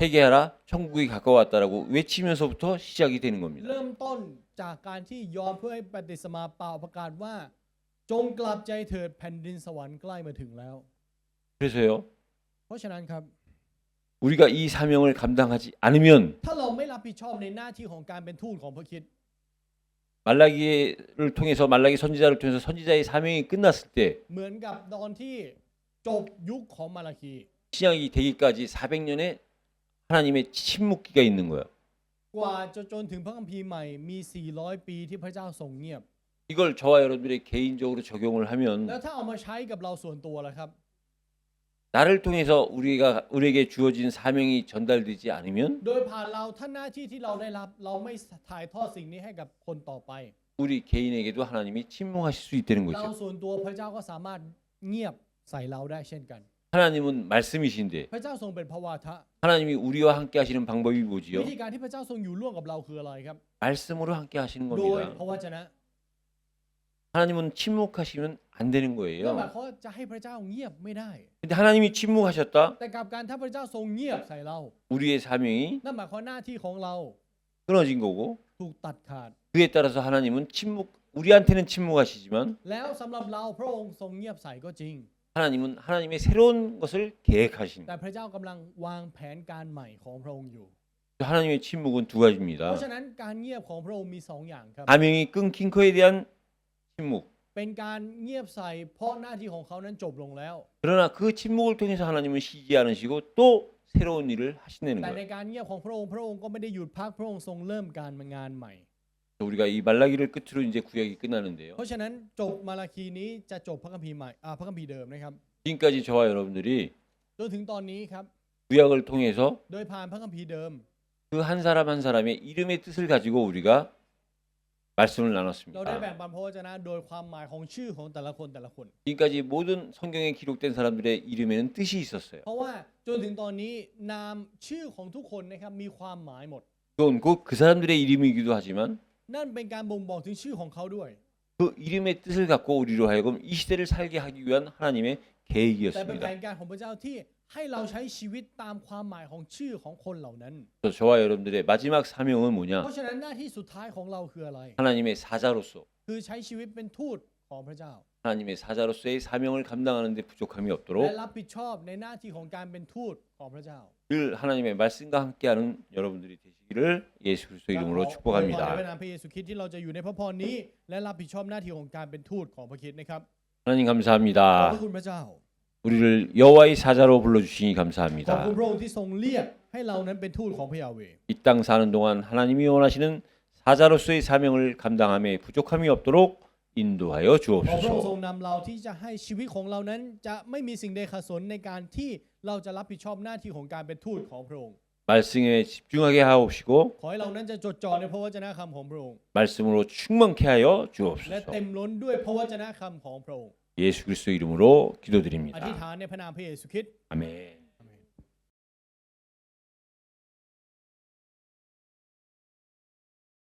회개하라 천국이 가까웠다라고 외치면서부터 시작이 되는 겁니다. เริ่มต้นจากการที่ยอห์นผู้ให้ปฏิสมาเป่าประกาศว่า จงกลับใจเถิดแผ่นดินสวรรค์ใกล้มาถึงแล้ว 그래서요. เพราะฉะนั้นครับ 우리가 이 사명을 감당하지 않으면 ถ้าเราไม่รับผิดชอบในหน้าที่ของการเป็นทูตของพระคริสต์ 말라기를 통해서 말라기 선지자를 통해서 선지자의 사명이 끝났을 때 เหมือนกับตอนที่จบยุคของมาราคี 신약이 되기까지 400년의 하나님의 침묵기가 있는 거예요. กว่าจะจนถึงพระคัมภีร์ใหม่มี 400 ปีที่พระเจ้าทรงเงียบ 이걸 저와 여러분들의 개인적으로 적용을 แล้ว 하면 ถ้าเอามาใช้กับเราส่วนตัวล่ะครับ 나를 통해서 우리에게 주어진 사명이 전달되지 않으면 โดยผ่านเราถ้าหน้าที่ที่เราได้รับเราไม่ถ่ายทอดสิ่งนี้ให้กับคนต่อไป 우리 개인에게도 하나님이 침묵하실 수 있다는 เรา 거죠. ส่วนตัวพระเจ้าก็สามารถเงียบใส่เราได้เช่นกัน 하나님은 말씀이신데 พระเจ้าทรงเป็นพระวาทะ 하나님이 우리와 함께 하시는 방법이 뭐지요? วิธีการที่พระเจ้าทรงอยู่ร่วมกับเราคืออะไรครับ 말씀으로 함께 하시는 โดย 겁니다. พระวจนะ 하나님은 침묵하시면 안 되는 นั่นหมาย 거예요. ความว่าจะให้พระเจ้าเงียบไม่ได้ 근데 하나님이 침묵하셨다? แต่กับการถ้าพระเจ้าทรงเงียบใส่เรา 우리의 사명이 นั่นหมายความหน้าที่ของเรา 끊어진 거고 ถูกตัดขาด 그에 따라서 하나님은 우리한테는 침묵하시지만 แล้วสำหรับเราพระองค์ทรงเงียบใส่ก็จริง 하나님은 하나님의 새로운 것을 계획하십니다. แต่พระเจ้ากำลังวางแผนการใหม่ของพระองค์อยู่ 하나님의 침묵은 두 เพ 가지입니다. ราะฉะนั้นการเงียบของพระองค์มี2อย่างครับ 사명이 끊긴 거에 대한 침묵. เป็นการเงียบใส่เพราะหน้าที่ของเขานั้นจบลงแล้ว 그러나 그 침묵을 통해서 하나님은 쉬지 않으시고 또 새로운 일을 하시는 แต่ใน 거예요. การเงียบของพระองค์ก็ไม่ได้หยุดพักพระองค์ทรงเริ่มการงานใหม่ 우리가 이 말라기를 끝으로 이제 구약이 끝나는데요. เพราะฉะนั้นจบมาราคีนี้จะจบพระคัมภีร์ใหม่พระคัมภีร์เดิมนะครับ 지금까지 저와 여러분들이 จนถึงตอนนี้ครับ 구약을 통해서 โดยผ่านพระคัมภีร์เดิม 그 한 사람 한 사람의 이름의 뜻을 가지고 우리가 말씀을 เราได้ 나눴습니다. แบ่งปันพระวจนะโดยความหมายของชื่อของแต่ละคน 지금까지 모든 성경에 기록된 사람들의 이름에는 뜻이 있었어요. เพราะว่าจนถึงตอนนี้นามชื่อของทุกคนนะครับมีความหมายหมด 그건 곧 그 사람들의 이름이기도 하지만 นั่นเป็นการบ่งบอกถึงชื่อของเขาด้วย 그 이름의 뜻을 갖고 우리로 하여금 이 시대를 살게 하기 위한 하나님의 แต่เป็นแผ 계획이었습니다. นการของพระเจ้าที่ให้เราใช้ชีวิตตามความหมายของชื่อของคนเหล่านั้น 그래서 저와 여러분들의 마지막 사명은 เพ 뭐냐? ราะฉะนั้นหน้าที่สุดท้ายของเราคืออะไร 하나님의 사자로서 คือใช้ชีวิตเป็นทูตของพระเจ้า 하나님의 사자로서의 사명을 감당하는 데 부족함이 และ 없도록 รับผิดชอบในหน้าที่ของการเป็นทูตของพระเจ้า 늘 하나님의 말씀과 함께하는 여러분들이 되시기를 예수 그리스도 และข 이름으로 ออวยพรในพระ 축복합니다. นามพระเยซูคริสต์ที่เราจะอยู่ในพระพรนี้ และรับผิดชอบหน้าที่ของการเป็นทูตของพระคริสต์นะครับ 하나님 ขอบพ 감사합니다. ระคุณพระเจ้า 우리를 여호와의 사자로 불러주시니 ขอบ 감사합니다. คุณพระองค์ที่ทรงเรียกให้เรานั้นเป็นทูตของพระยาเวห์ 이 땅 사는 동안 하나님이 원하시는 사자로서의 사명을 감당함에 부족함이 없도록 인도하여 ขอพระองค์ทรง 주옵소서. นำเราที่จะให้ชีวิตของเรานั้นจะไม่มีสิ่งใดขัดสนในการที่เราจะรับผิดชอบหน้าที่ของการเป็นทูตของพระองค์ 말씀에 집중하게 하옵시고 ขอให้เรานั้นจะจดจ่อในพระวจนะคำของพระองค์ 말씀으로 충만케 하여 และ 주옵소서. เต็มล้นด้วยพระวจนะคำของพระองค์ 예수 그리스도 이름으로 อธิษ 기도드립니다. ฐานในพระนามพระเยซูคริสต์ 아멘.